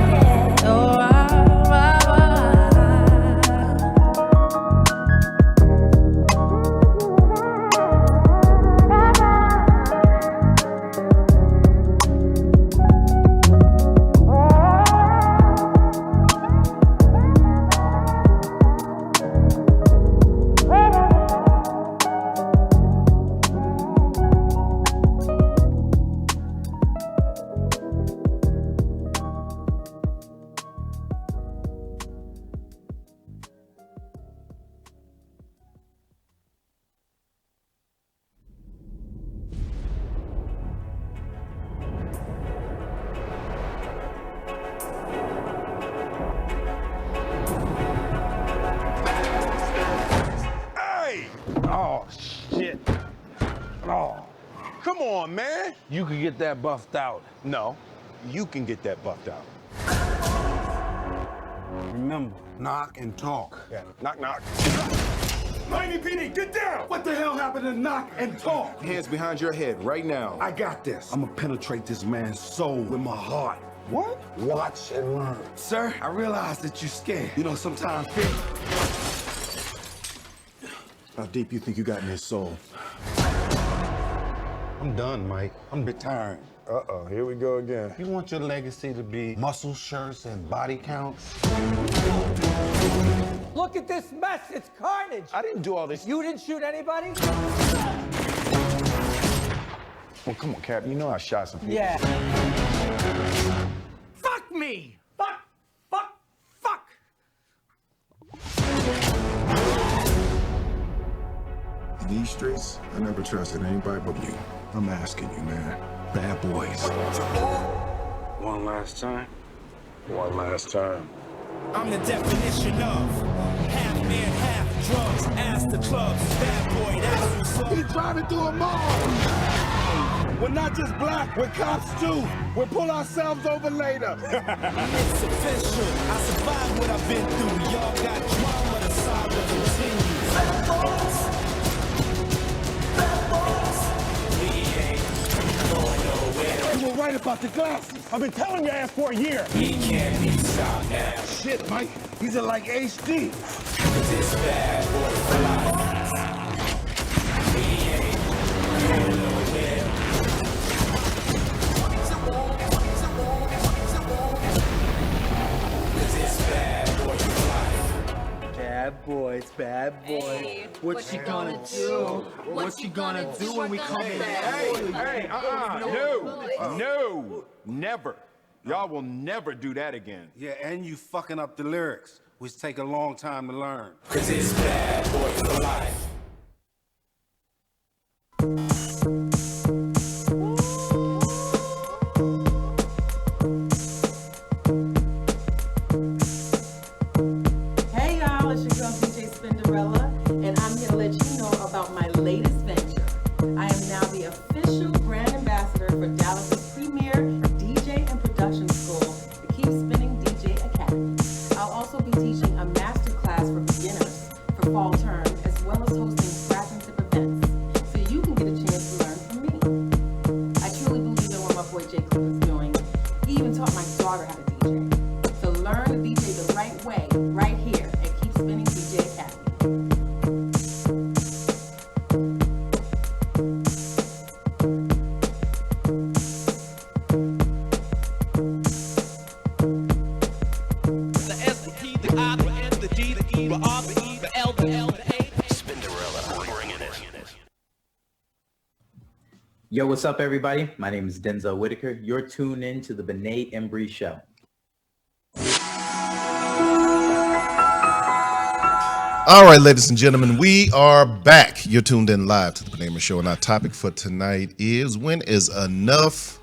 Hey! Oh, shit. Oh. Come on, man. You can get that buffed out. No, you can get that buffed out. Remember, knock and talk. Yeah, knock, knock. Miami PD, get down! What the hell happened to knock and talk? Hands behind your head right now. I got this. I'm gonna penetrate this man's soul with my heart. What? Watch and learn. Sir, I realize that you're scared. You know, sometimes fear. How deep you think you got in his soul? I'm done, Mike. I'm retiring. Uh-oh, here we go again. You want your legacy to be muscle shirts and body counts? Look at this mess. It's carnage. I didn't do all this. You didn't shoot anybody? Well, come on, Cap. You know I shot some people. Yeah. Fuck me. Fuck. In these streets, I never trusted anybody but you. I'm asking you, man. Bad boys. One last time. One last time. I'm the definition of half man, half drugs. Ask the clubs, bad boy, that's what's up. He's driving through a mall. We're not just black, we're cops too. We'll pull ourselves over later. It's official. I survived what I've been through. Y'all got drama, the saga continues. Bad boys. We ain't going nowhere. You were right about the glasses. I've been telling your ass for a year. We can't be stopped now. Shit, Mike. These are like HD. Cause it's bad boy for life. We ain't going nowhere. Cause it's bad boy for life. Bad boys, bad boys. Hey, what you gonna do? What you gonna do when we come in? No, never. Y'all will never do that again. Yeah, and you fucking up the lyrics, which take a long time to learn. Cause it's bad boy for life. Hey y'all, it's your girl DJ Spinderella, and I'm here to let you know about my latest venture. I am now the official brand ambassador for Dallas's premier DJ and production school, the Keep Spinning DJ Academy. I'll also be teaching a master class for beginners for fall term, as well as hosting scratch and tip events, so you can get a chance to learn from me. I truly believe in what my boy Jay Cliff is doing. He even taught my daughter how to DJ. So learn to DJ the right way, right here at Keep Spinning DJ Academy. The S, the P, the I. Yo, what's up, everybody? My name is Denzel Whitaker. You're tuned in to the Benet Embry Show. All right, ladies and gentlemen, we are back. You're tuned in live to the Benet Embry Show, and our topic for tonight is: when is enough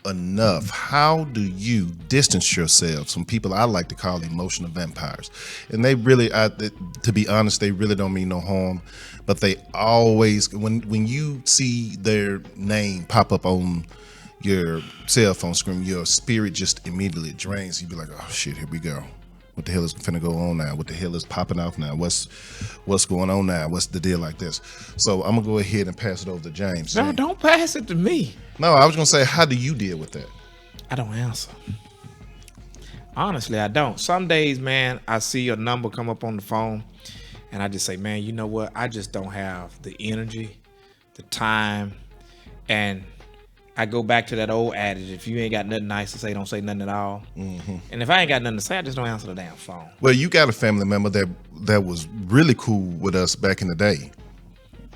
enough? How do you distance yourselves from people I like to call emotional vampires? And they really, to be honest, they really don't mean no harm, but they always, when you see their name pop up on your cell phone screen, your spirit just immediately drains. You'd be like, oh shit, here we go. What the hell is finna go on now? What the hell is popping off now? What's going on now? What's the deal like this? So I'm gonna go ahead and pass it over to James. No, don't pass it to me. No, I was gonna say, how do you deal with that? I don't answer. Honestly, I don't. Some days, man, I see a number come up on the phone and I just say, man, you know what? I just don't have the energy, the time, and I go back to that old adage: if you ain't got nothing nice to say, don't say nothing at all. Mm-hmm. And if I ain't got nothing to say, I just don't answer the damn phone. Well, you got a family member that was really cool with us back in the day.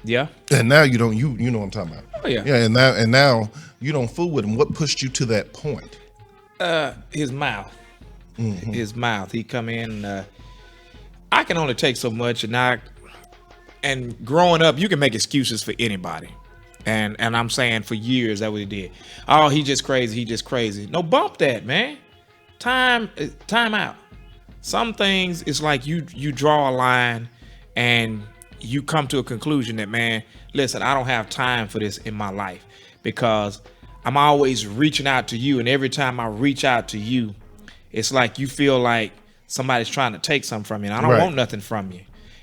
Yeah. And now you don't. You know what I'm talking about. Oh yeah. Yeah. And now you don't fool with him. What pushed you to that point? His mouth. Mm-hmm. His mouth. He come in. I can only take so much, and growing up, you can make excuses for anybody. And I'm saying for years that what he did. Oh, he just crazy. He just crazy. No, bump that, man. Time out. Some things, it's like you draw a line and you come to a conclusion that, man, listen, I don't have time for this in my life, because I'm always reaching out to you. And every time I reach out to you, it's like you feel like somebody's trying to take something from you. And I don't want nothing from you.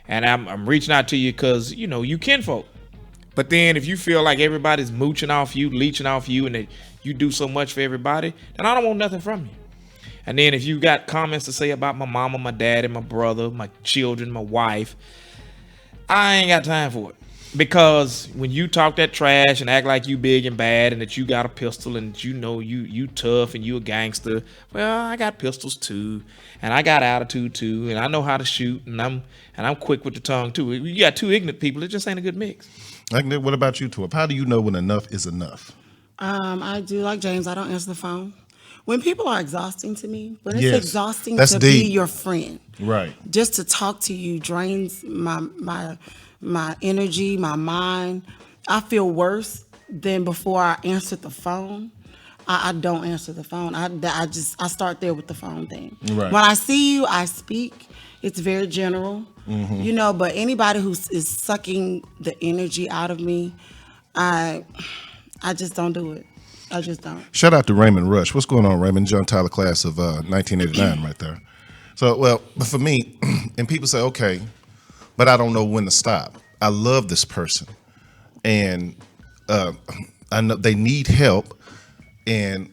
And I'm reaching out to you because, you kinfolk. But then if you feel like everybody's mooching off you, leeching off you, and that you do so much for everybody, then I don't want nothing from you. And then if you got comments to say about my mama, my dad, and my brother, my children, my wife, I ain't got time for it. Because when you talk that trash and act like you big and bad and that you got a pistol and that you tough and you a gangster, well, I got pistols too, and I got attitude too, and I know how to shoot, and I'm quick with the tongue too. You got two ignorant people, it just ain't a good mix. What about you, Torp? How do you know when enough is enough? I do like James. I don't answer the phone. When people are exhausting to me, when it's Yes, exhausting that's to deep. be your friend, Right. just to talk to you drains my energy, my mind. I feel worse than before I answered the phone. I don't answer the phone. I start there with the phone thing. Right. When I see you, I speak. It's very general, Mhm. But anybody who is sucking the energy out of me, I just don't do it. I just don't. Shout out to Raymond Rush. What's going on, Raymond? John Tyler class of 1989 right there. So, well, but for me, and people say, okay, but I don't know when to stop. I love this person, and I know they need help, and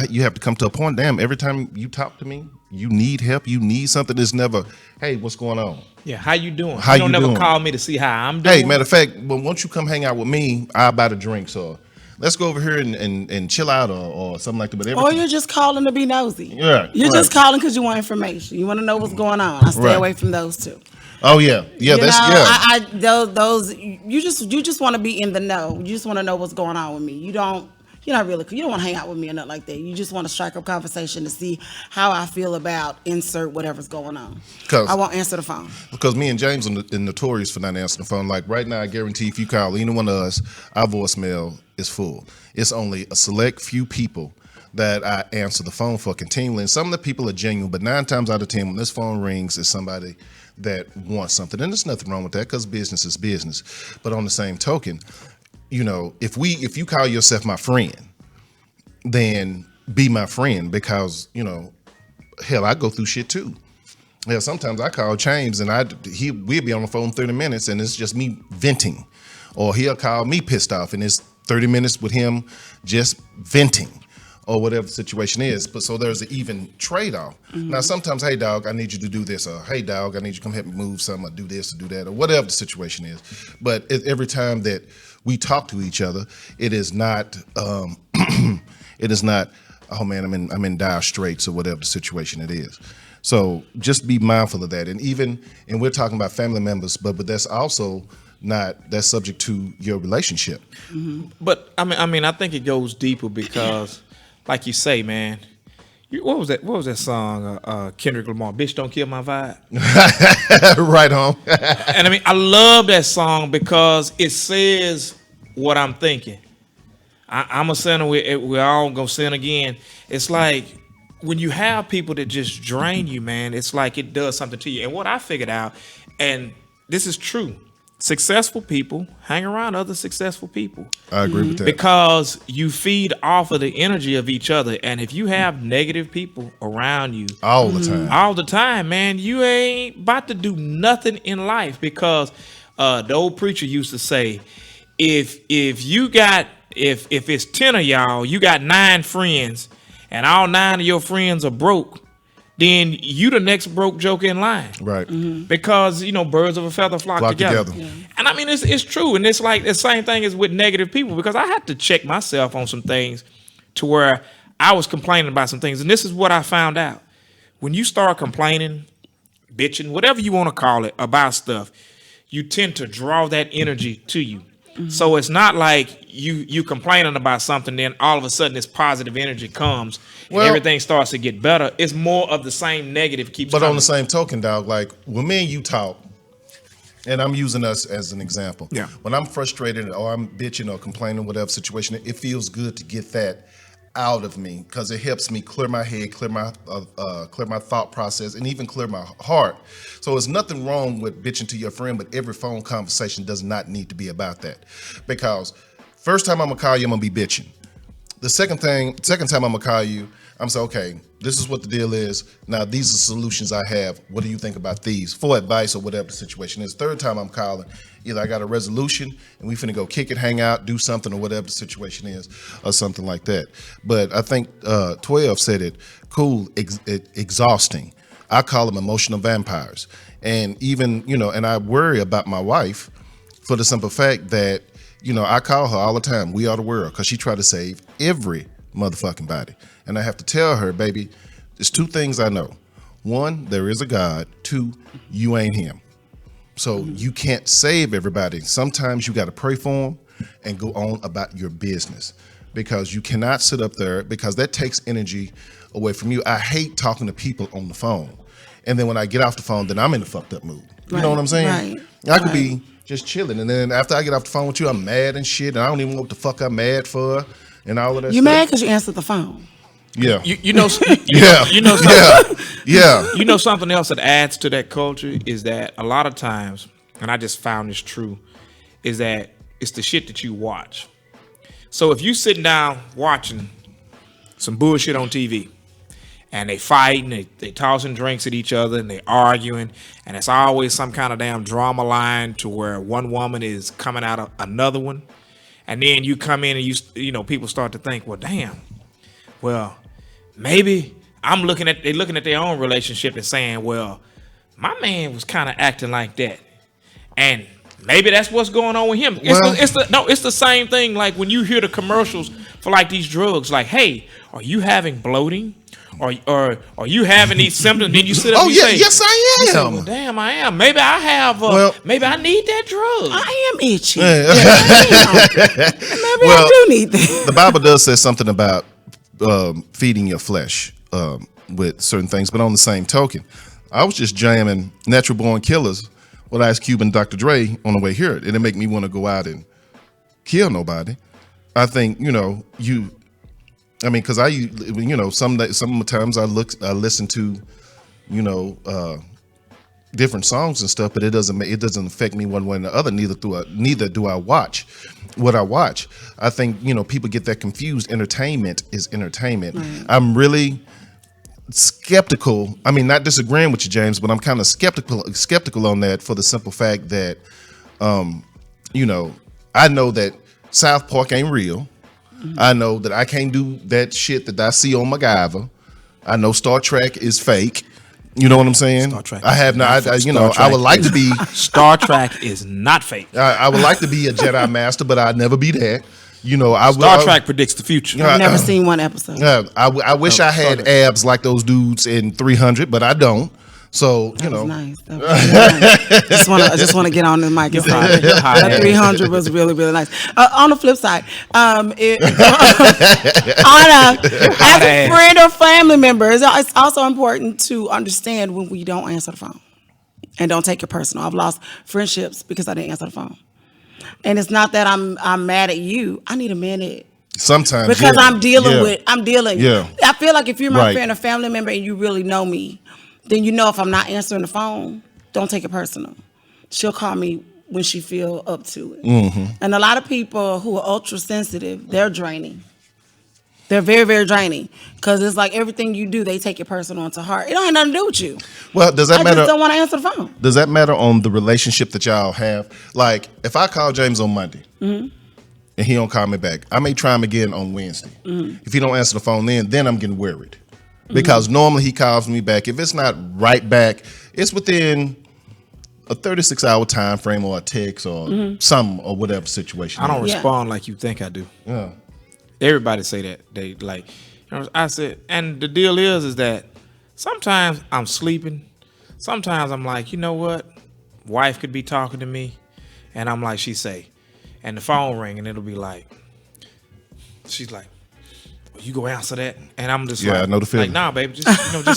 you have to come to a point. Damn, every time you talk to me, you need help. You need something. It's never, hey, what's going on? Yeah, how you doing? How you don't you never doing? call me to see how I'm doing. Hey, matter of fact, well, once you come hang out with me, I'll buy the drinks, or let's go over here and chill out, or something like that. But every Or time- you're just calling to be nosy. Yeah, You're right. just calling because you want information. You want to know what's going on. I stay Right. away from those two. Oh yeah, yeah, Those you just want to be in the know. You just want to know what's going on with me. You don't want to hang out with me or nothing like that. You just want to strike up conversation to see how I feel about insert whatever's going on. 'Cause- I won't answer the phone. Because me and James are notorious for not answering the phone. Like right now, I guarantee if you call any one of us, our voicemail is full. It's only a select few people that I answer the phone for continually. And some of the people are genuine, but 9 times out of 10, when this phone rings, it's somebody that wants something. And there's nothing wrong with that, because business is business. But on the same token, if you call yourself my friend, then be my friend, because hell, I go through shit too. Yeah, sometimes I call James and we'll be on the phone 30 minutes and it's just me venting, or he'll call me pissed off and it's 30 minutes with him just venting, or whatever the situation is. But so there's an even trade-off. Now sometimes, hey dog, I need you to do this, or hey dog, I need you to come help me move something, or do this or do that, or whatever the situation is. But every time that we talk to each other, it is not it is not, oh man, I'm in dire straits, or whatever the situation it is. So just be mindful of that. And we're talking about family members, but that's also that's subject to your relationship. But I mean, I think it goes deeper because, like you say, man, what was that song? Kendrick Lamar, "Bitch Don't Kill My Vibe." Right on. And I mean, I love that song because it says what I'm thinking. I'm a sinner. We're all gonna sin again. It's like when you have people that just drain you, man. It's like it does something to you. And what I figured out, and this is true. Successful people hang around other successful people. I agree with that. Because you feed off of the energy of each other. And if you have negative people around you all the time, man, you ain't about to do nothing in life. Because the old preacher used to say, if it's 10 of y'all, you got 9 friends, and all 9 of your friends are broke, then you the next broke joker in line. Right. Because, birds of a feather flock together. Yeah. And I mean, it's true. And it's like the same thing as with negative people, because I had to check myself on some things to where I was complaining about some things. And this is what I found out. When you start complaining, bitching, whatever you want to call it, about stuff, you tend to draw that energy to you. So it's not like you complaining about something, then all of a sudden this positive energy comes and everything starts to get better. It's more of the same negative keeps coming. On the same token, dog, like when me and you talk, and I'm using us as an example. Yeah. When I'm frustrated or I'm bitching or complaining, whatever situation, it feels good to get that out of me because it helps me clear my head, clear my thought process, and even clear my heart. So there's nothing wrong with bitching to your friend, but every phone conversation does not need to be about that. Because first time I'm gonna call you, I'm gonna be bitching. The second time I'm gonna call you, I'm saying, okay, this is what the deal is. Now these are solutions I have. What do you think about these? For advice or whatever the situation is. Third time I'm calling, either I got a resolution and we finna go kick it, hang out, do something or whatever the situation is, or something like that. But I think 12 said it cool, exhausting. I call them emotional vampires. And even, and I worry about my wife for the simple fact that, I call her all the time, we are the world, because she tried to save every motherfucking body. And I have to tell her, baby, there's 2 things I know. 1, there is a God. 2, you ain't him. So you can't save everybody. Sometimes you got to pray for them and go on about your business, because you cannot sit up there, because that takes energy away from you. I hate talking to people on the phone. And then when I get off the phone, then I'm in the fucked up mood. You know what I'm saying? Right. I could be just chilling. And then after I get off the phone with you, I'm mad and shit. And I don't even know what the fuck I'm mad for and all of that You stuff. mad because you answered the phone? Yeah. You know something, Yeah. You know something else that adds to that culture is that a lot of times, and I just found this true, is that it's the shit that you watch. So if you sitting down watching some bullshit on TV and they fighting, they tossing drinks at each other and they arguing, and it's always some kind of damn drama line to where one woman is coming out of another one, and then you come in and you know people start to think, well, damn, well, maybe they're looking at their own relationship and saying, well, my man was kind of acting like that, and maybe that's what's going on with him. It's the same thing. Like when you hear the commercials for like these drugs, like, hey, are you having bloating? Or are you having these symptoms? Then you sit up and say, yes, I am. Say, well, damn, I am. Maybe I have. Maybe I need that drug. I am itchy. Maybe I do need that. The Bible does say something about feeding your flesh with certain things, but on the same token, I was just jamming Natural Born Killers with Ice Cube and Dr. Dre on the way here. It didn't make me want to go out and kill nobody. I think, because sometimes I listen to, different songs and stuff, but it doesn't affect me one way or the other. Neither do I watch what I watch. I think, people get that confused. Entertainment is entertainment. Right. I'm really skeptical. I mean, not disagreeing with you, James, but I'm kind of skeptical on that for the simple fact that, I know that South Park ain't real. Mm-hmm. I know that I can't do that shit that I see on MacGyver. I know Star Trek is fake. You know what I'm saying? Star Trek. I have not. I would like to be. Star Trek is not fake. I would like to be a Jedi Master, but I'd never be that. You know, Star Trek predicts the future. I've never seen one episode. I wish I had abs like those dudes in 300, but I don't. So you know, nice. That was nice. I just want to get on the mic and say that 300 was really, really nice. On the flip side, as a friend or family member, it's also important to understand when we don't answer the phone and don't take it personal. I've lost friendships because I didn't answer the phone, and it's not that I'm mad at you. I need a minute. Sometimes because I'm dealing. Yeah. I feel like if you're my Right. friend or family member and you really know me, then you know if I'm not answering the phone, don't take it personal. She'll call me when she feel up to it. Mm-hmm. And a lot of people who are ultra sensitive, they're draining. They're very, very draining because it's like everything you do, they take it personal and to heart. It don't have nothing to do with you. Well, does that I matter? just don't want to answer the phone. Does that matter on the relationship that y'all have? Like, if I call James on Monday Mm-hmm. and he don't call me back, I may try him again on Wednesday. Mm-hmm. If he don't answer the phone, then I'm getting worried. Because normally he calls me back. If it's not right back, it's within a 36-hour time frame or a text or some or whatever situation. I don't respond like you think I do. Yeah. Everybody say that. They like, you know, I said, and the deal is that sometimes I'm sleeping. Sometimes I'm like, you know what? Wife could be talking to me. And I'm like, she say, and the phone ring and it'll be like, she's like, you go answer that, and I'm just I know the feeling. like, nah, baby, just I know the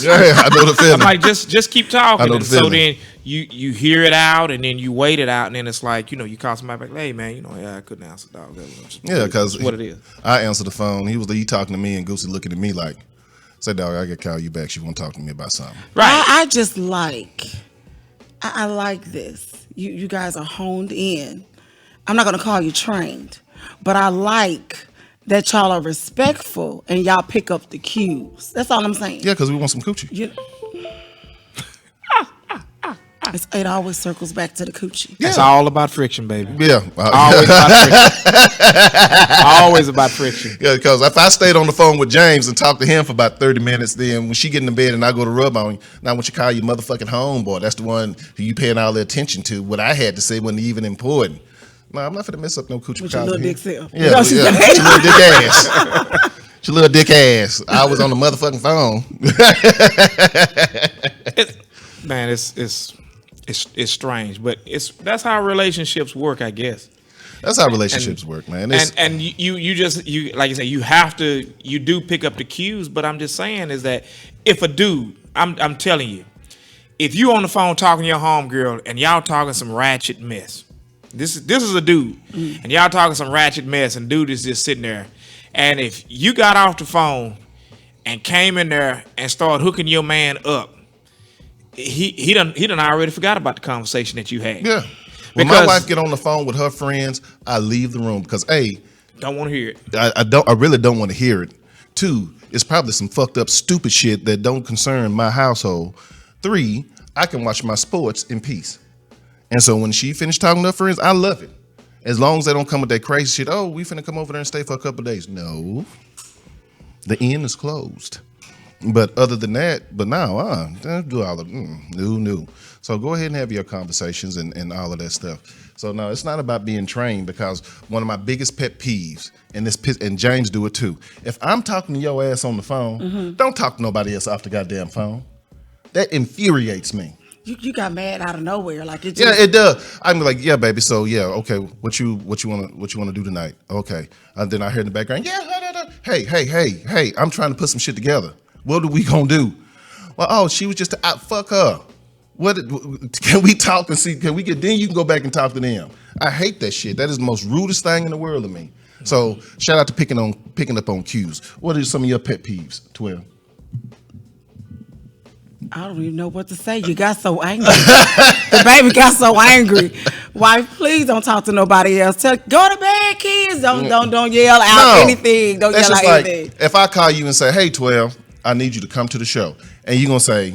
feeling. I'm like, just keep talking. I know the And so feeling. then you hear it out, and then you wait it out, and then it's like, you know, you call somebody back, hey man, you know, I couldn't answer, dog. Yeah, because what it is. I answered the phone. He talking to me, and Goosey looking at me like, say, dog, I gotta call you back. She want to talk to me about something. Right. I just like, I like this. You guys are honed in. I'm not going to call you trained, but I like that y'all are respectful and y'all pick up the cues. That's all I'm saying. Yeah, because we want some coochie. It always circles back to the coochie. It's all about friction, baby. Yeah. Always about friction. Always about friction. Yeah, because if I stayed on the phone with James and talked to him for about 30 minutes, then when she get in the bed and I go to rub on, now when you call your motherfucking homeboy, that's the one who you paying all the attention to. What I had to say wasn't even important. No, I'm not finna mess up no coochie. With your little dick self. Yeah, yeah. Your little dick ass. Your little dick ass. I was on the motherfucking phone. It's strange, but that's how relationships work, I guess. That's how relationships work, man. And you like you say, you do pick up the cues, but I'm just saying is that if a dude, I'm telling you, if you on the phone talking to your homegirl and y'all talking some ratchet mess, this is a dude, and y'all talking some ratchet mess, and dude is just sitting there, and if you got off the phone and came in there and started hooking your man up, he done already forgot about the conversation that you had. Yeah. When my wife get on the phone with her friends, I leave the room because A, don't want to hear it. I really don't want to hear it. 2, it's probably some fucked up stupid shit that don't concern my household. 3, I can watch my sports in peace. And so when she finished talking to her friends, I love it. As long as they don't come with that crazy shit, oh, we finna come over there and stay for a couple of days. No. The inn is closed. But other than that, but now, do all of no. So go ahead and have your conversations and all of that stuff. So no, it's not about being trained, because one of my biggest pet peeves, and James do it too. If I'm talking to your ass on the phone, don't talk to nobody else off the goddamn phone. That infuriates me. You got mad out of nowhere, like it. Yeah, it does. I'm like, yeah, baby. So yeah, okay. What you wanna do tonight? Okay. And then I hear in the background, yeah, hey. I'm trying to put some shit together. What are we gonna do? Well, she was just fuck her. What can we talk and see? Can we get? Then you can go back and talk to them. I hate that shit. That is the most rudest thing in the world to me. So shout out to picking up on cues. What are some of your pet peeves, 12? I don't even know what to say. You got so angry. The baby got so angry. Wife, please don't talk to nobody else. Go to bed, kids. Don't yell out anything. Don't yell out anything. If I call you and say, hey, 12, I need you to come to the show, and you're gonna say,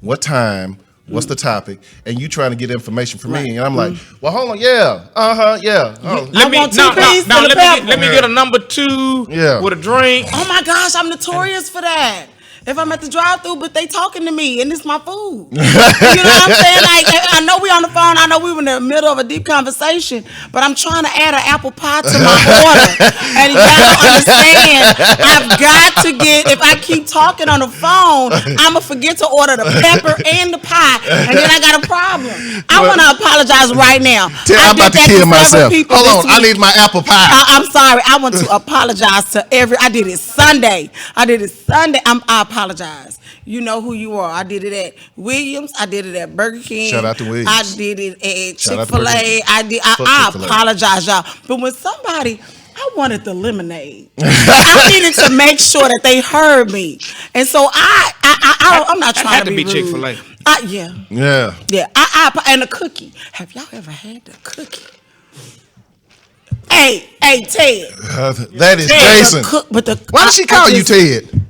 what time? What's the topic? And you trying to get information from me, and I'm like, well, hold on, yeah. Let me get a number 2 with a drink. Oh my gosh, I'm notorious for that. if I'm at the drive-thru, but they talking to me and it's my food. You know what I'm saying? Like, I know we on the phone. I know we were in the middle of a deep conversation, but I'm trying to add an apple pie to my order. And you gotta understand, I've got to get, if I keep talking on the phone, I'm gonna forget to order the pepper and the pie, and then I got a problem. I want to apologize right now. I'm about to kill myself. Hold on, I need my apple pie. I'm sorry. I want to apologize to I did it Sunday. I apologize. You know who you are. I did it at Williams. I did it at Burger King. Shout out to Williams. I did it at Chick-fil-A. I apologize, y'all. But when somebody, I wanted the lemonade. I needed to make sure that they heard me. And so I'm not trying to be rude. Chick-fil-A. Yeah. And a cookie. Have y'all ever had the cookie? Hey, Ted. That is Jason. Why did she call you Ted?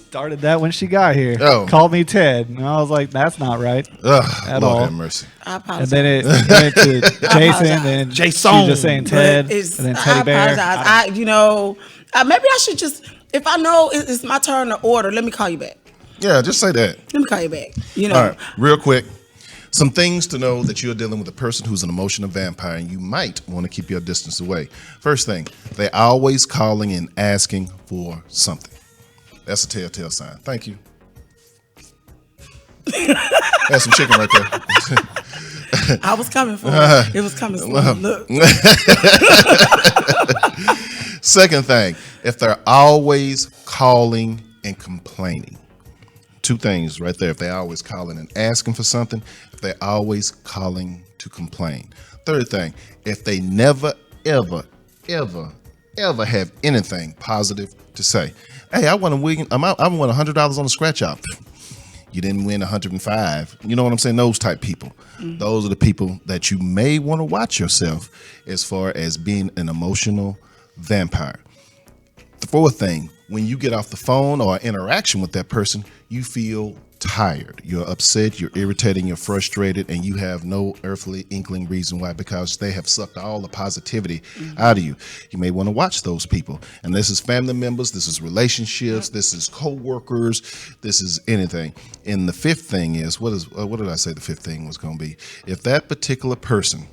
Started that when she got here. Oh. Called me Ted. And I was like, that's not right at Lord all. have mercy. I apologize. And then it went to Jason, and Jason. she was just saying Ted, and then Teddy Bear. I apologize. Maybe I should just, if I know it's my turn to order, let me call you back. Yeah, just say that. Let me call you back. All right, real quick. Some things to know that you're dealing with a person who's an emotional vampire and you might want to keep your distance away. First thing, they're always calling and asking for something. That's a telltale sign. Thank you. That's some chicken right there. I was coming for it. It was coming slow. Look. Second thing, if they're always calling and complaining. Two things right there. If they're always calling and asking for something, if they're always calling to complain. Third thing, if they never, ever, ever, ever have anything positive to say. Hey, I won $100 on the scratch off. You didn't win 105. You know what I'm saying? Those type people. Mm-hmm. Those are the people that you may want to watch yourself as far as being an emotional vampire. The fourth thing, when you get off the phone or interaction with that person, you feel tired. You're upset, you're irritated, you're frustrated, and you have no earthly inkling reason why, because they have sucked all the positivity out of you. You may want to watch those people. And this is family members, this is relationships, this is co-workers, this is anything. And the fifth thing is, what did I say the fifth thing was going to be? If that particular person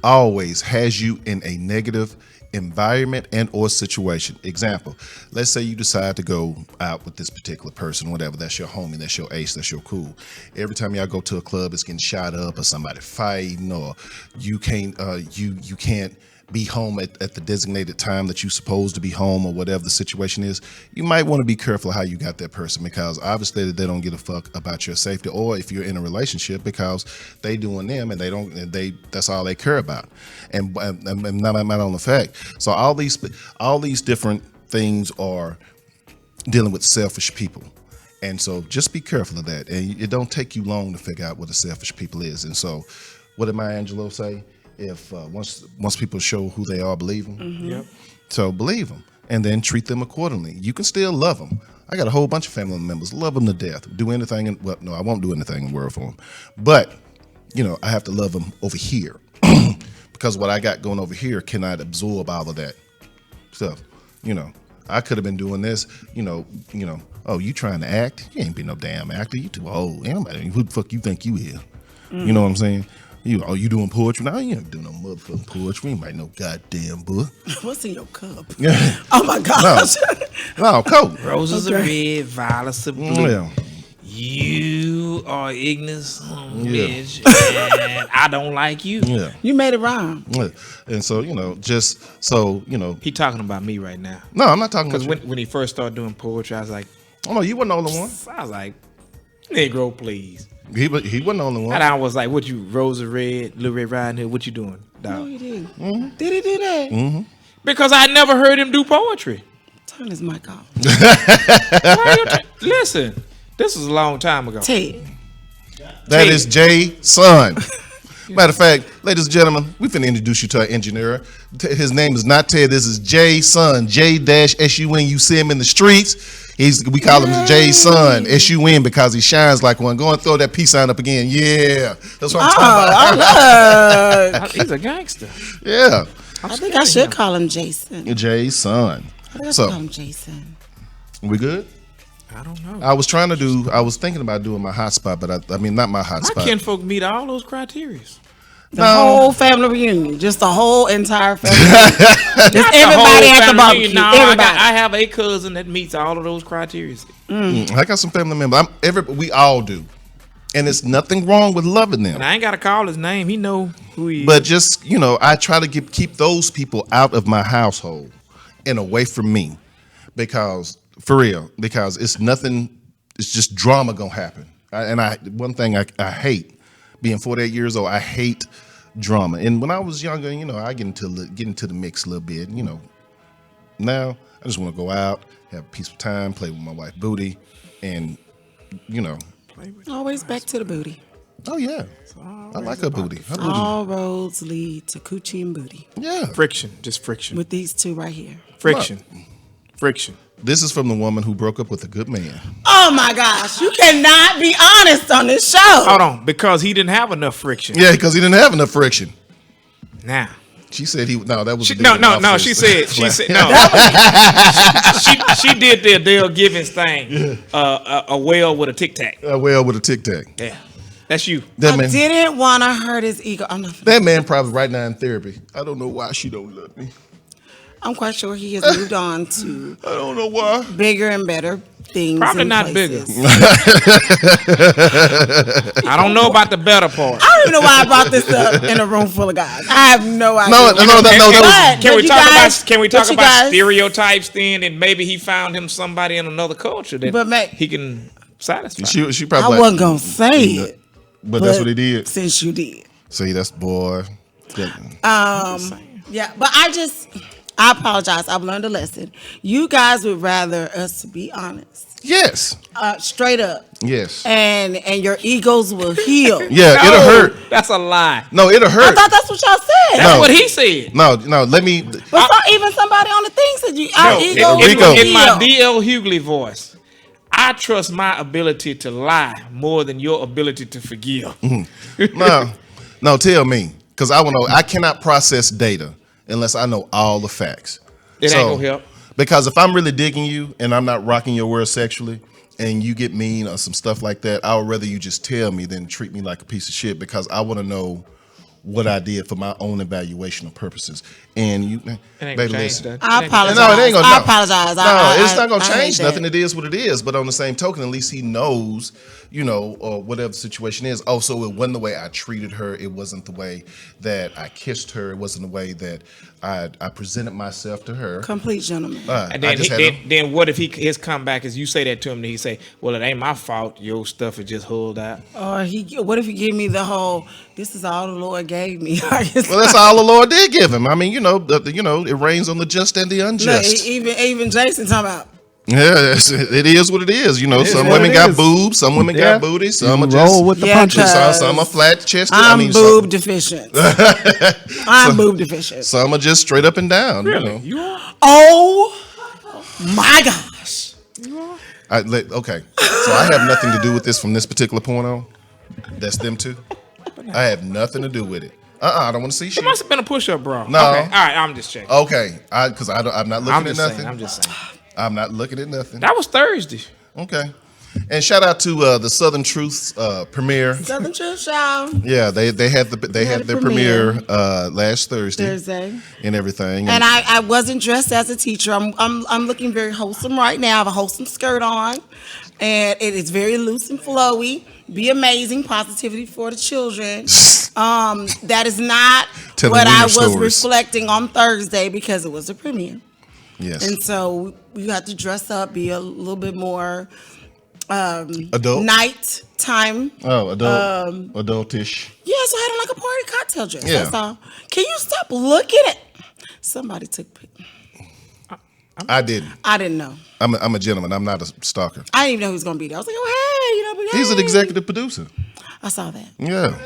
always has you in a negative environment and or situation. Example, let's say you decide to go out with this particular person, whatever, that's your homie, that's your ace, that's your cool. Every time y'all go to a club, it's getting shot up or somebody fighting, or you can't be home at the designated time that you're supposed to be home, or whatever the situation is. You might want to be careful how you got that person, because obviously they don't give a fuck about your safety, or if you're in a relationship, because they doing them and that's all they care about. And not on the fact. So all these different things are dealing with selfish people. And so just be careful of that. And it don't take you long to figure out what a selfish people is. And so what did Maya Angelou say? If once people show who they are, believe them. Mm-hmm. Yep. So believe them and then treat them accordingly. You can still love them. I got a whole bunch of family members, love them to death. Do anything, no, I won't do anything in the world for them. But, I have to love them over here because what I got going over here cannot absorb all of that stuff. I could have been doing this, oh, you trying to act? You ain't been no damn actor. You too old. Anybody, who the fuck you think you is? You know what I'm saying? You doing poetry? No, you ain't doing no motherfucking poetry. You ain't write no goddamn book. What's in your cup? Oh my gosh. No, Coke. Roses are red, violets are blue. Yeah. You are ignorant, bitch, and I don't like you. Yeah. You made it rhyme. Yeah. And so, He talking about me right now. No, I'm not talking about you. Because when he first started doing poetry, I was like, oh no, you wasn't the only one. I was like, Negro, please. He wasn't the only one. And I was like, what you, Rose of Red, Little Red Riding Hood, what you doing, dog? No, he did. Mm-hmm. Did he do that? Mm-hmm. Because I never heard him do poetry. Turn his mic off. Listen, this was a long time ago. Ted. That is Jay's son. Matter of fact, ladies and gentlemen, we finna introduce you to our engineer. His name is not Ted. This is Jay's son. J-S-U-N. You see him in the streets. We call him Jay's son. S-U-N, because he shines like one. Go and throw that peace sign up again. Yeah, that's what I'm talking about. He's a gangster. Yeah. I think I should call him Jason. Jay's son. I think I should call him Jason. We good? I don't know. I was thinking about doing my hotspot, but I mean, not my hotspot. My kinfolk meet all those criteria. The whole family reunion, just the whole entire family. Just everybody at the barbecue. No, everybody. I have a cousin that meets all of those criteria. I got some family members. We all do, and it's nothing wrong with loving them. And I ain't got to call his name. He know who he is. But just I try to keep those people out of my household and away from me, because it's nothing. It's just drama gonna happen. One thing I hate. Being 48 years old, I hate drama. And when I was younger, I get into the mix a little bit. Now I just want to go out, have a peaceful time, play with my wife booty, and always back to the booty. Oh yeah, I like her booty. All roads lead to coochie and booty. Yeah, just friction with these two right here. Friction. This is from the woman who broke up with a good man. Oh my gosh, you cannot be honest on this show. Hold on, because he didn't have enough friction. Yeah, because he didn't have enough friction. Nah. She said that was she said no. she did the Adele Givens thing. A whale with a tic tac. A whale with a tic tac. Yeah, that's you. I didn't want to hurt his ego. That man probably right now in therapy. I don't know why she don't love me. I'm quite sure he has moved on to I don't know why bigger and better things. Probably not places. bigger. I don't know about the better part. I don't even know why I brought this up in a room full of guys. I have no idea. Can we talk about stereotypes then? And maybe he found him somebody in another culture that he can satisfy. She probably. I wasn't gonna say it, but that's what he did. Since you did. See, that's boy. Yeah, but I apologize. I've learned a lesson. You guys would rather us to be honest. Yes. Straight up. Yes. And your egos will heal. Yeah, it'll hurt. That's a lie. No, it'll hurt. I thought that's what y'all said. That's what he said. No, let me. But even somebody on the things that our egos will in heal. my D.L. Hughley voice, I trust my ability to lie more than your ability to forgive. No, tell me, because I cannot process data unless I know all the facts. It ain't gonna help. Because if I'm really digging you and I'm not rocking your world sexually and you get mean or some stuff like that, I would rather you just tell me than treat me like a piece of shit, because I want to know what I did for my own evaluational purposes. And baby, listen. I apologize. No, it ain't gonna. I apologize. No, it's not gonna change nothing. It is what it is. But on the same token, at least he knows, or whatever the situation is. Oh, so it wasn't the way I treated her. It wasn't the way that I kissed her. It wasn't the way that I presented myself to her. Complete gentleman. And then what if his comeback is you say that to him and he say, well, it ain't my fault. Your stuff is just hulled out. Or what if he give me the whole, this is all the Lord gave me. Well, that's all the Lord did give him. I mean, it rains on the just and the unjust. Look, even Jason talking about. Yeah, it is what it is. Some women got boobs, some women got booty, some are just roll with the punches. Some are flat chested. I'm boob deficient. I'm boob deficient. Some are just straight up and down. Really? You are? Oh my gosh. Okay, so I have nothing to do with this from this particular point on. That's them two. I have nothing to do with it. I don't want to see shit. It must have been a push-up, bro. No. Okay. All right, I'm just checking. Okay, because I'm not looking at nothing. I'm just saying. I'm not looking at nothing. That was Thursday. Okay. And shout out to the Southern Truth premiere. Southern Truth show. Yeah, they had their premiere last Thursday and everything. And I wasn't dressed as a teacher. I'm looking very wholesome right now. I have a wholesome skirt on, and it is very loose and flowy. Be amazing, positivity for the children. That is not what I was reflecting on Thursday because it was a premiere. Yes. And so you have to dress up, be a little bit more adult, nighttime. Oh, adultish. Yeah, so I had like a party cocktail dress. Yeah. That's all. Can you stop looking at? Somebody took pictures. I didn't. I didn't know. I'm a gentleman. I'm not a stalker. I didn't even know he was gonna be there. I was like, oh hey, He's an executive producer. I saw that. Yeah.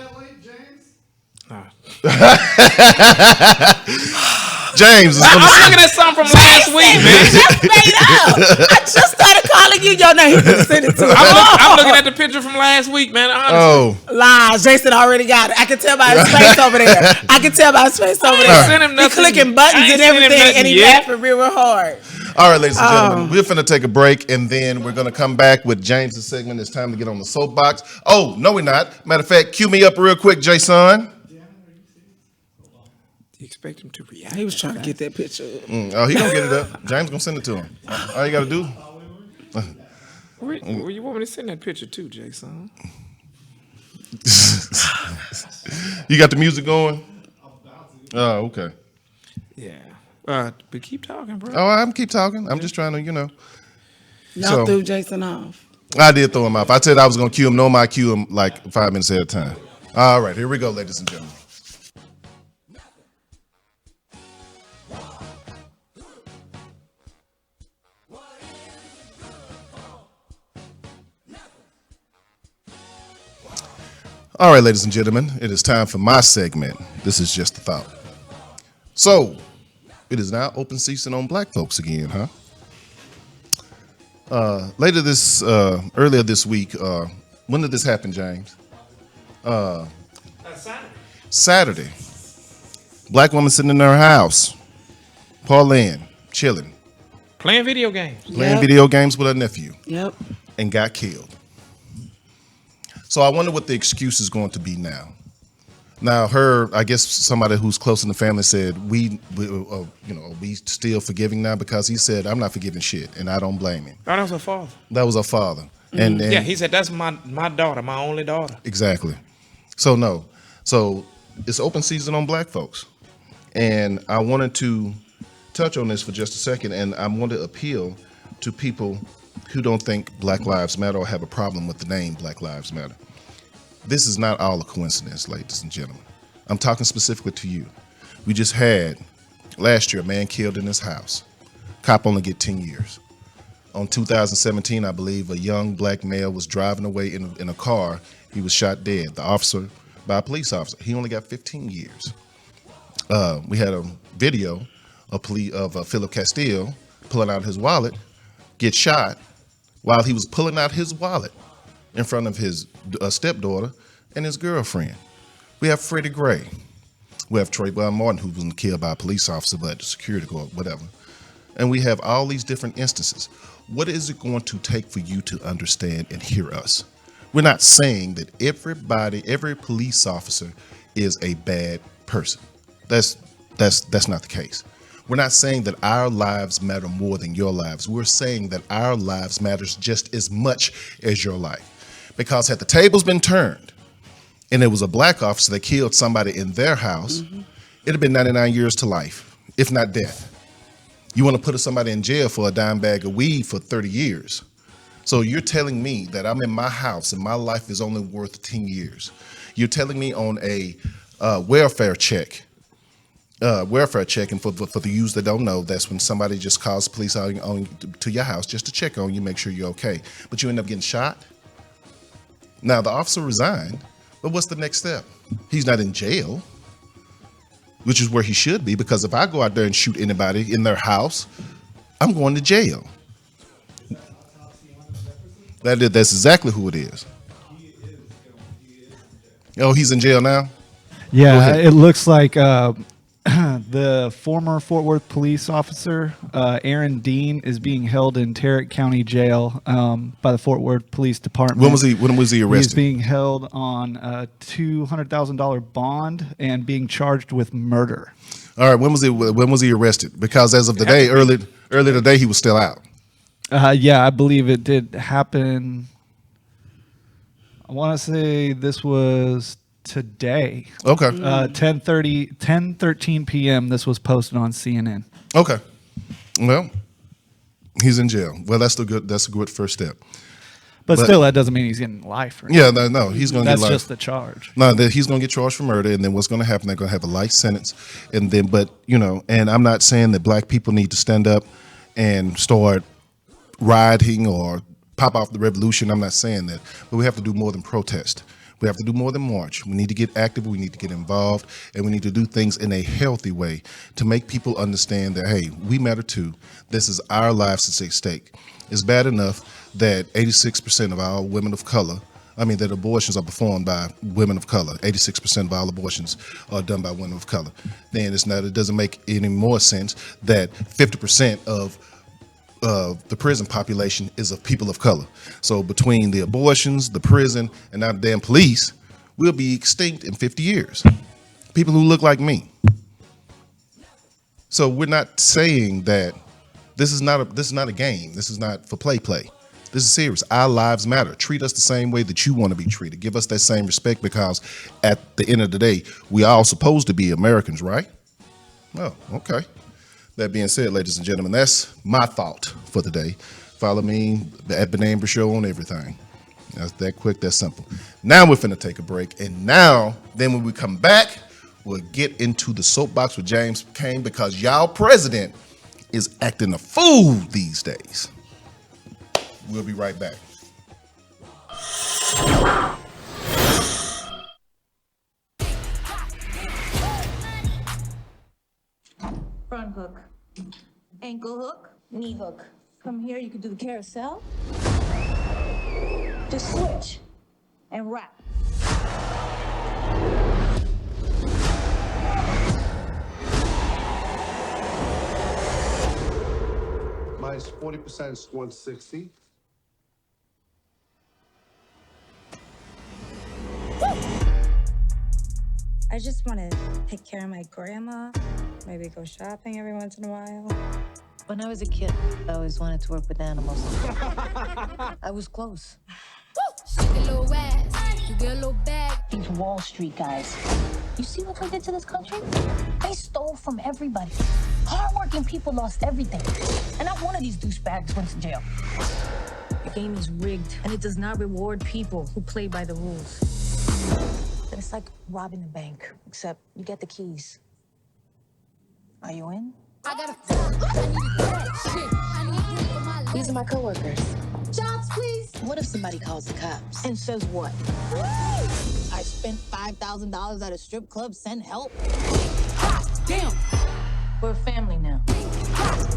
James is I'm looking at something from last week, man. Just made up. I just started calling you your name. Send it to me. I'm looking at the picture from last week, man. Honestly. Lies. Jason already got it. I can tell by his face over there. I can tell by his face over there. Send him nothing. He clicking buttons and everything, and he laughing real hard. All right, ladies and gentlemen, we're finna take a break, and then we're gonna come back with James's segment. It's time to get on the soapbox. Oh, no, we're not. Matter of fact, cue me up real quick, Jason. You expect him to react? He was trying to get that picture. Oh, he gonna get it up. James gonna send it to him. All you gotta do. Where you want me to send that picture to, Jason? You got the music going? Oh, okay. Yeah. But keep talking, bro. Oh, I'm keep talking. I'm just trying to, Y'all threw Jason off. I did throw him off. I said I was gonna cue him. No, I cue him like 5 minutes at a time. All right, here we go, ladies and gentlemen. All right, ladies and gentlemen, it is time for my segment. This is just a thought. So, it is now open season on black folks again, huh? Earlier this week, when did this happen, James? Saturday. Black woman sitting in her house, Pauline, chilling. Playing video games. Playing video games with her nephew. Yep. And got killed. So I wonder what the excuse is going to be now. Now, I guess somebody who's close in the family said, we still forgiving now, because he said, I'm not forgiving shit, and I don't blame him. Oh, that was her father. That was her father. And yeah, he said, that's my daughter, my only daughter. Exactly. So no. So it's open season on black folks. And I wanted to touch on this for just a second, and I want to appeal to people who don't think Black Lives Matter or have a problem with the name Black Lives Matter. This is not all a coincidence, ladies and gentlemen. I'm talking specifically to you. We just had, last year, a man killed in his house. Cop only get 10 years. On 2017, I believe, a young black male was driving away in a car. He was shot dead. The officer, by a police officer, he only got 15 years. We had a video of Philip Castile pulling out his wallet, get shot while he was pulling out his wallet in front of his stepdaughter and his girlfriend. We have Freddie Gray. We have Trayvon Martin, who was killed by a police officer, but security guard, whatever. And we have all these different instances. What is it going to take for you to understand and hear us? We're not saying that every police officer is a bad person. That's not the case. We're not saying that our lives matter more than your lives. We're saying that our lives matters just as much as your life. Because had the tables been turned and it was a black officer that killed somebody in their house, it'd have been 99 years to life, if not death. You want to put somebody in jail for a dime bag of weed for 30 years. So you're telling me that I'm in my house and my life is only worth 10 years. You're telling me on a welfare check, and for the youths that don't know, that's when somebody just calls the police to your house just to check on you, make sure you're okay. But you end up getting shot. Now, the officer resigned, but what's the next step? He's not in jail, which is where he should be, because if I go out there and shoot anybody in their house, I'm going to jail. That's exactly who it is. Oh, he's in jail now? Yeah, it looks like the former Fort Worth police officer, Aaron Dean, is being held in Tarrant County Jail by the Fort Worth Police Department. When was he arrested? He's being held on a $200,000 bond and being charged with murder. All right, when was he arrested? Because as of today, earlier today, he was still out. Yeah, I believe it did happen. I want to say this was today. Okay. 10:13 p.m. This was posted on CNN. Okay. Well, he's in jail. Well, that's a good first step. But still, that doesn't mean he's getting life. Yeah, no, he's going to get life. That's just the charge. No, he's going to get charged for murder, and then what's going to happen? They're going to have a life sentence, and then, and I'm not saying that black people need to stand up and start rioting or pop off the revolution. I'm not saying that, but we have to do more than protest. We have to do more than march. We need to get active. We need to get involved, and we need to do things in a healthy way to make people understand that, hey, we matter too. This is our lives that's at stake. It's bad enough that 86% of our women of color, that abortions are performed by women of color. 86% of all abortions are done by women of color. Then it doesn't make any more sense that 50% of of the prison population is of people of color. So between the abortions, the prison, and now the damn police, we'll be extinct in 50 years. People who look like me. So we're not saying that this is not a game. This is not for play. This is serious. Our lives matter. Treat us the same way that you want to be treated. Give us that same respect, because at the end of the day, we are all supposed to be Americans, right? Oh, okay. That being said, ladies and gentlemen, that's my thought for the day. Follow me at Benet Embry Show on everything. That's that quick, that simple. Now we're finna take a break. And then when we come back, we'll get into the soapbox with James Kane, because y'all president is acting a fool these days. We'll be right back. Front hook, ankle hook, knee hook. From here, you can do the carousel. Just switch and wrap. Minus 40% is 160. I just want to take care of my grandma, maybe go shopping every once in a while. When I was a kid, I always wanted to work with animals. I was close. Shake a little ass, you get a little bag. These Wall Street guys. You see what they did to this country? They stole from everybody. Hardworking people lost everything. And not one of these douchebags went to jail. The game is rigged, and it does not reward people who play by the rules. Then it's like robbing a bank, except you get the keys. Are you in? I got a These are my coworkers. jobs, please. What if somebody calls the cops? And says what? I spent $5,000 at a strip club, send help. Damn, We're a family now.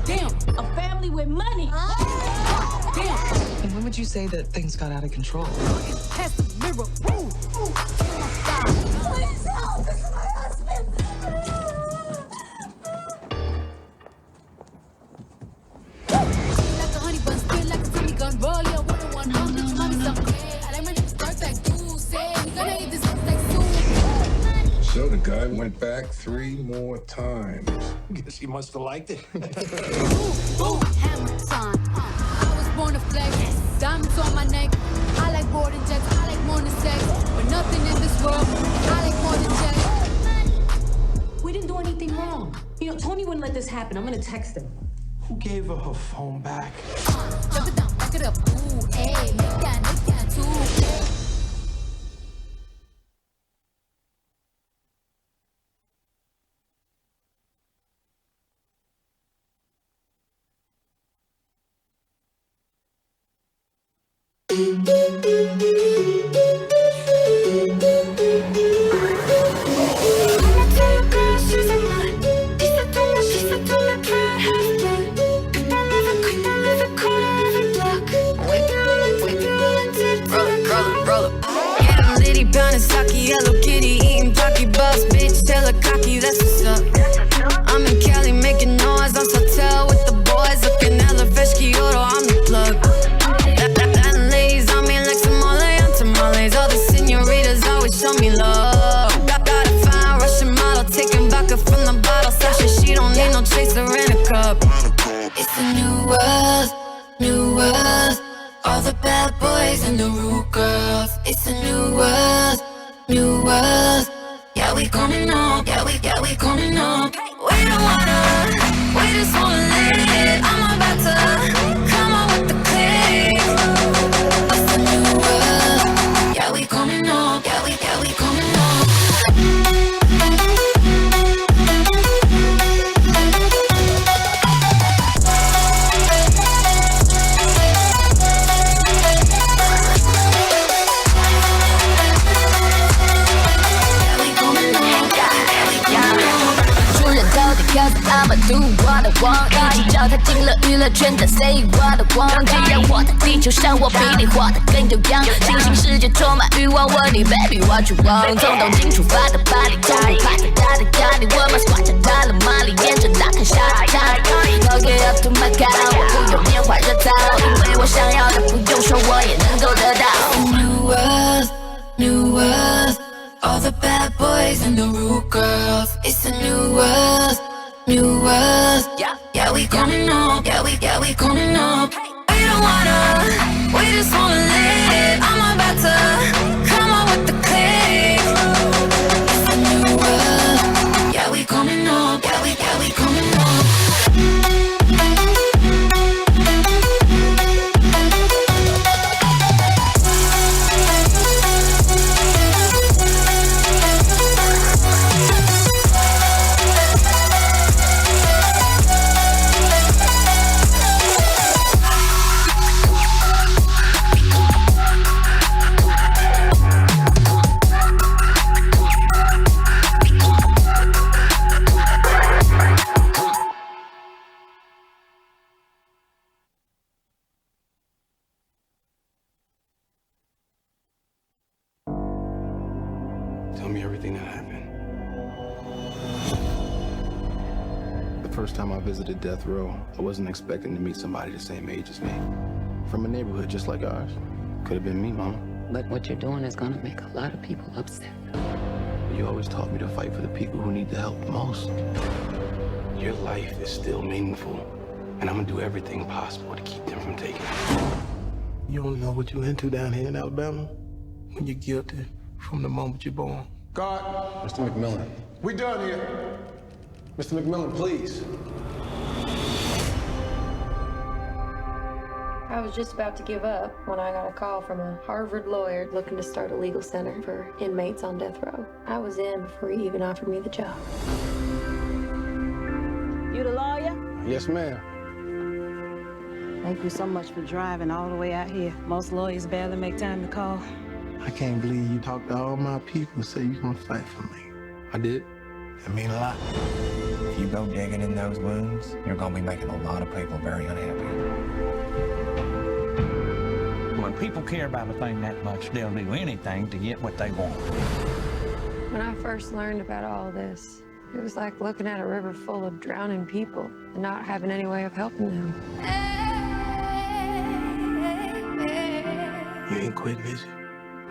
damn, A family with money. damn. And when would you say that things got out of control? Pass the mirror. Please help! This is my husband! Like a honey bun, spin like a Tommy gun. Roll your 101, get your money someday. I like my niggas start like you say. We gonna eat this like soon. So the guy went back 3 more times. Guess he must have liked it. Boom, hammer time. I was born to flex. Diamonds on my neck. I like boarding jets. I like more than sex. But nothing in this world. I like more than jets. We didn't do anything wrong. You know, Tony wouldn't let this happen. I'm gonna text him. Who gave her phone back? Jump it down, back it up. Ooh, hey, make that too. Hey. Yellow kitty eating Pocky Bucks, bitch, tell her cocky, that's what's up. I'm in Cali making noise, I'm Sotel with the boys, looking hella fresh, Kyoto, I'm the plug. That ladies on me like Somali on tamales, all the senoritas always show me love. Got a fine Russian model, taking vodka from the bottle, Sasha, she don't need no chaser in a cup. It's a new world, all the bad boys and the rude girls. It's a new world. Yeah, we coming up, yeah, we coming up. We don't wanna, we just wanna live. I'm about to come on with the click. It's a new world. Yeah, we coming up, yeah, we coming up. I'ma do what I want， 一起脚踏进了娱乐圈的 Say what I want， 只要我的地球上我比你活得更有样，新兴世界充满欲望，问你 baby what you want， 从东京出发的巴黎，从不怕太大的压力，我们耍着大了马里，沿着那看下的差异 ，I'll get up to my god， 我不用拈花惹草，因为我想要的不用说我也能够得到。New world, new world, all the bad boys and the rude girls. It's a new world, new world. Yeah, we coming up, yeah, we coming up. We don't wanna, we just wanna live. I'm about to come up with the click. It's a new world, yeah, we coming up, yeah, we coming up. Tell me everything that happened. The first time I visited death row, I wasn't expecting to meet somebody the same age as me. From a neighborhood just like ours. Could have been me, Mama. But what you're doing is gonna make a lot of people upset. You always taught me to fight for the people who need the help the most. Your life is still meaningful, and I'm gonna do everything possible to keep them from taking it. You don't know what you're into down here in Alabama when you're guilty from the moment you're born. God. Mr. McMillan. We done here. Mr. McMillan, please. I was just about to give up when I got a call from a Harvard lawyer looking to start a legal center for inmates on death row. I was in before he even offered me the job. You the lawyer? Yes, ma'am. Thank you so much for driving all the way out here. Most lawyers barely make time to call. I can't believe you talked to all my people and say you're gonna fight for me. I did. It mean a lot. If you go digging in those wounds, you're gonna be making a lot of people very unhappy. When people care about a thing that much, they'll do anything to get what they want. When I first learned about all this, it was like looking at a river full of drowning people and not having any way of helping them. You ain't quitting, is you?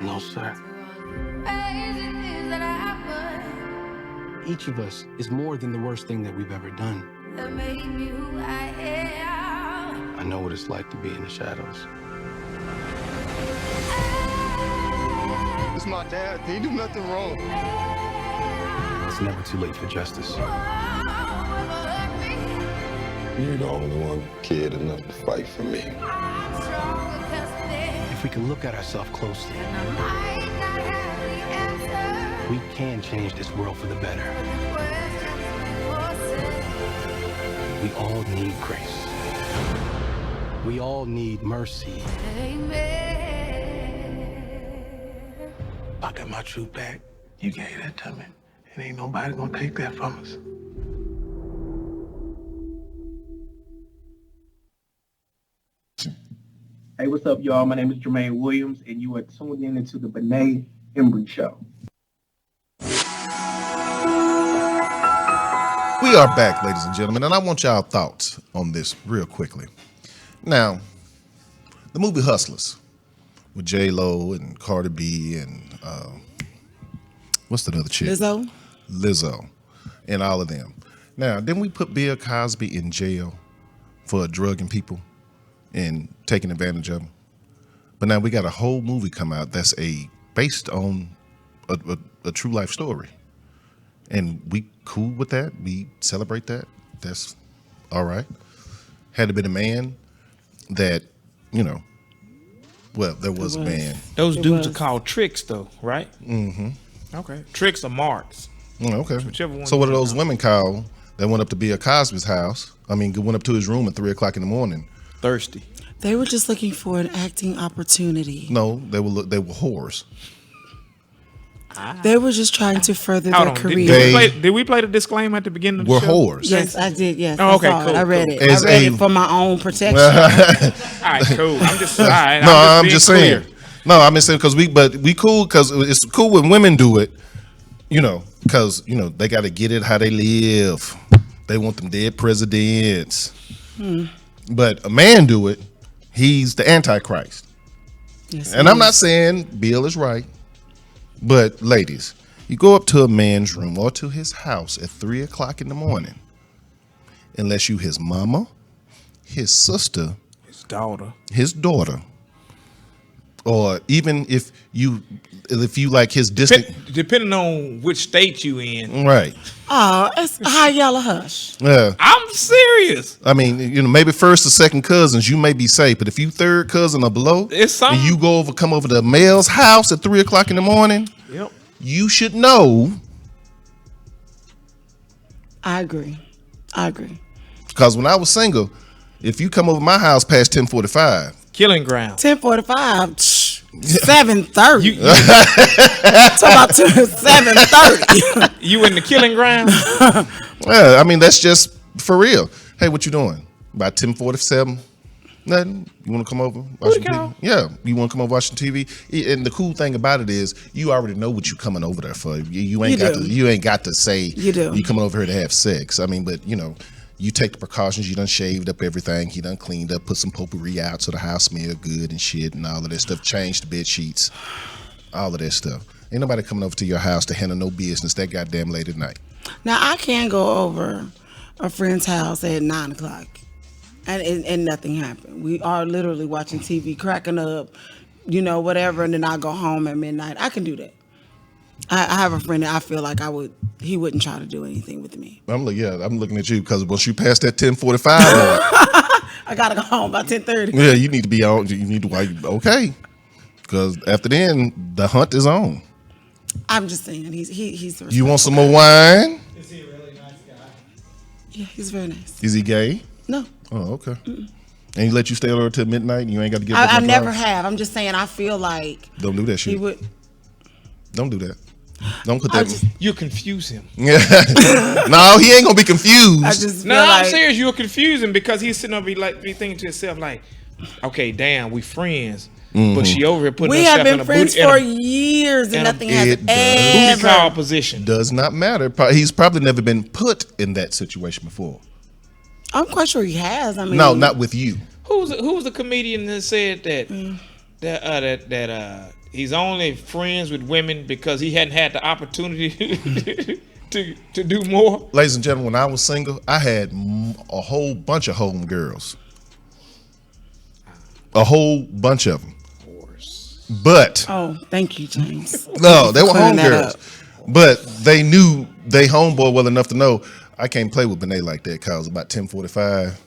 No, sir. Each of us is more than the worst thing that we've ever done. I know what it's like to be in the shadows. It's my dad. He do nothing wrong. It's never too late for justice. You're the only one kid enough to fight for me. If we can look at ourselves closely, we can change this world for the better. We all need grace. We all need mercy. I got my truth back. You gave that to me. And ain't nobody gonna take that from us. Hey, what's up, y'all? My name is Jermaine Williams, and you are tuned in into the Benet Embry Show. We are back, ladies and gentlemen, and I want y'all thoughts on this real quickly. Now, the movie Hustlers with J-Lo and Cardi B and what's the other chick? Lizzo, and all of them. Now, didn't we put Bill Cosby in jail for drugging people and taking advantage of them? But now we got a whole movie come out that's based on a true life story. And we cool with that. We celebrate that. That's all right. Had to be a man that, well, there was a man. Those dudes are called tricks, though, right? Mm-hmm. Okay. Tricks or marks. Okay. Whichever one. So what are those women called that went up to Bill Cosby's house? I mean, went up to his room at 3 o'clock in the morning. Thirsty. They were just looking for an acting opportunity. No, they were whores. They were just trying to further Hold their on. career. Did we play the disclaimer at the beginning of the We're show? whores. Yes, I did. Yes. Oh, okay, I saw it. cool, I read cool. it. I read it for my own protection. All right, cool. I'm just all right. No, I'm being just clear. saying. No, I'm just saying because we cool because it's cool when women do it, because they got to get it how they live. They want them dead presidents. But a man do it, he's the Antichrist. Yes, and I'm not saying Bill is right, but ladies, you go up to a man's room or to his house at 3:00 in the morning, unless you his mama, his sister, his daughter, or even if you like his distant, Depending on which state you in. right? Oh, it's high yellow hush. Yeah, I'm serious. I mean, maybe first or second cousins, you may be safe, but if you third cousin or below, it's and you come over to a male's house at 3:00 in the morning, yep, you should know. I agree. Because when I was single, if you come over my house past 10:45, killing ground. 10:45, 7:30. Talk about 7:30. You in the killing ground? Yeah, I mean that's just for real. Hey, what you doing? About 10:47. Nothing. You want to come over? Watch TV? Yeah, you want to come over watching TV? And the cool thing about it is, you already know what you're coming over there for. You ain't got to say you coming over here to have sex. I mean, but you take the precautions. You done shaved up everything. He done cleaned up, put some potpourri out so the house smell good and shit and all of that stuff. Changed the bed sheets, all of that stuff. Ain't nobody coming over to your house to handle no business that goddamn late at night. Now I can go over a friend's house at 9:00. And nothing happened. We are literally watching TV, cracking up, whatever, and then I go home at midnight. I can do that. I have a friend that I feel like he wouldn't try to do anything with me. I'm looking at you because once you pass that 10:45 I gotta go home by 10:30. Yeah, you need to be on. You need to okay, because after then the hunt is on. I'm just saying he's. You want some more wine? Is he a really nice guy? Yeah, he's very nice. Is he gay? No. Oh, okay. And he let you stay over till midnight and you ain't got to get up. I never have. I'm just saying I feel like don't do that shit. He would. Don't do that. Don't put that. You confuse him. Yeah. No, he ain't gonna be confused. I just no, I'm serious. You'll confuse him because he's sitting up be thinking to himself like, okay, damn, we friends. But she over here putting we herself have been in a friends for years and nothing has ever. Booty call position. Does not matter. He's probably never been put in that situation before. I'm quite sure he has. I mean, no, not with you. Who was the comedian that said that he's only friends with women because he hadn't had the opportunity to do more? Ladies and gentlemen, when I was single, I had a whole bunch of home girls. A whole bunch of them. But thank you, James. No, they were home girls. But they knew they homeboy well enough to know I can't play with Benet like that, cause about 10:45.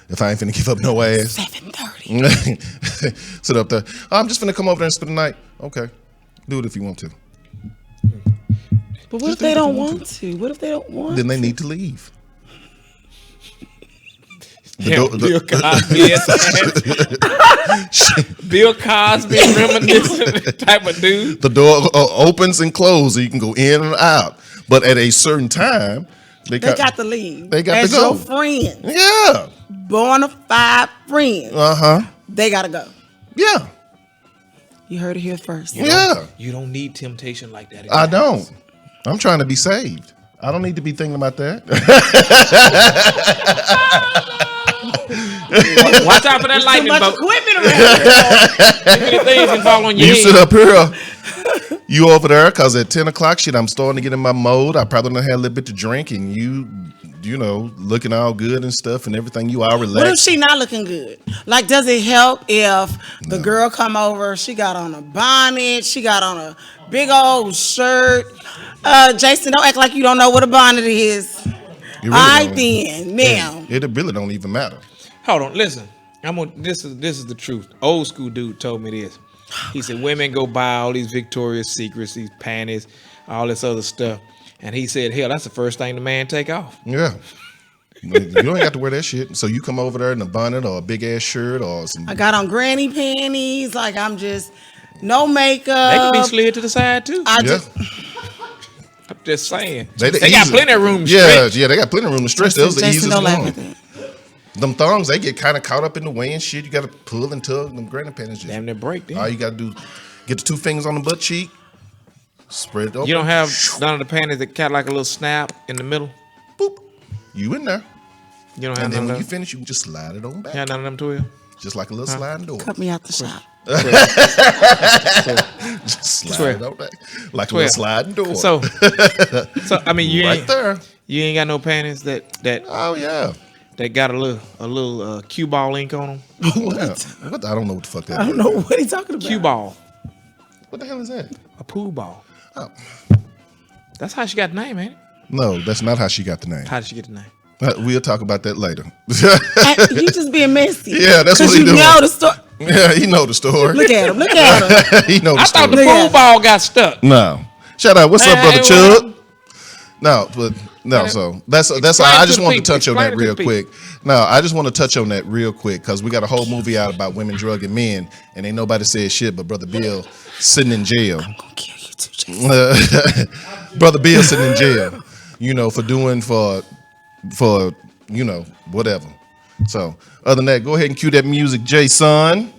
If I ain't finna give up no ass. 7:30. Sit up there. I'm just finna come over there and spend the night. Okay. Do it if you want to. But what if they don't want to? What if they don't want Then they need to leave. Bill Cosby. Bill Cosby reminiscent type of dude. The door opens and closes, so you can go in and out. But at a certain time, they got to leave. They got as to go. Your friends. Yeah. Bona fide friends. They got to go. Yeah. You heard it here first. You don't need temptation like that. I don't. I'm trying to be saved. I don't need to be thinking about that. Watch out for that lightning bolt. Too many things can fall on your You head. sit up here. You over there, because at 10 o'clock, shit, I'm starting to get in my mode. I probably done had a little bit to drink, and you know, looking all good and stuff and everything. You all relaxed. What if she not looking good? Like, does it help if the girl come over, she got on a bonnet, she got on a big old shirt? Jason, don't act like you don't know what a bonnet is. Really all right then, now. It really don't even matter. Hold on, listen. This is the truth. Old school dude told me this. He said women go buy all these Victoria's Secrets, these panties, all this other stuff, and he said, hell, that's the first thing the man take off. Yeah. You don't got to wear that shit. So you come over there in a bonnet or a big ass shirt or some. I got on granny panties, like I'm just no makeup. They can be slid to the side too. I just Just saying. They They got easy. plenty of room to Yeah, stretch. yeah, they got plenty of room to stretch. That was the Jason, easiest don't laugh one. at that. Them thongs, they get kind of caught up in the way and shit. You got to pull and tug. Them granny panties just. Damn, they break. Then. All you got to do, get the 2 fingers on the butt cheek, spread it open. You don't have none of the panties that got like a little snap in the middle. You in there. You don't have And then none when of you them. finish, you can just slide it on back. You have none of them, 12. Just like a little sliding door. Cut me out the shop. Just slide it on back. Like a 12. little sliding door. So I mean, you right ain't, there. You ain't got no panties that. Oh yeah. That got a little cue ball ink on them. What? I don't know what the fuck that I is. don't know what he's talking about. Cue ball. What the hell is that? A pool ball. Oh. That's how she got the name, ain't it? No, that's not how she got the name. How did she get the name? We'll talk about that later. You just being messy. Yeah, that's what he you doing. know the story. Yeah, he know the story. Look at him. Look at him. He know the I story. thought the pool ball got stuck. No. Shout out. What's up, brother Hey, Chug? No, but no. So that's all. I just wanted to touch on that Explain real it to quick. No, I just want to touch on that real quick because we got a whole movie out about women drugging men, and ain't nobody said shit but Brother Bill sitting in jail. I'm gonna kill you too, Jason. Brother Bill sitting in jail, for doing for whatever. So other than that, go ahead and cue that music, Jason.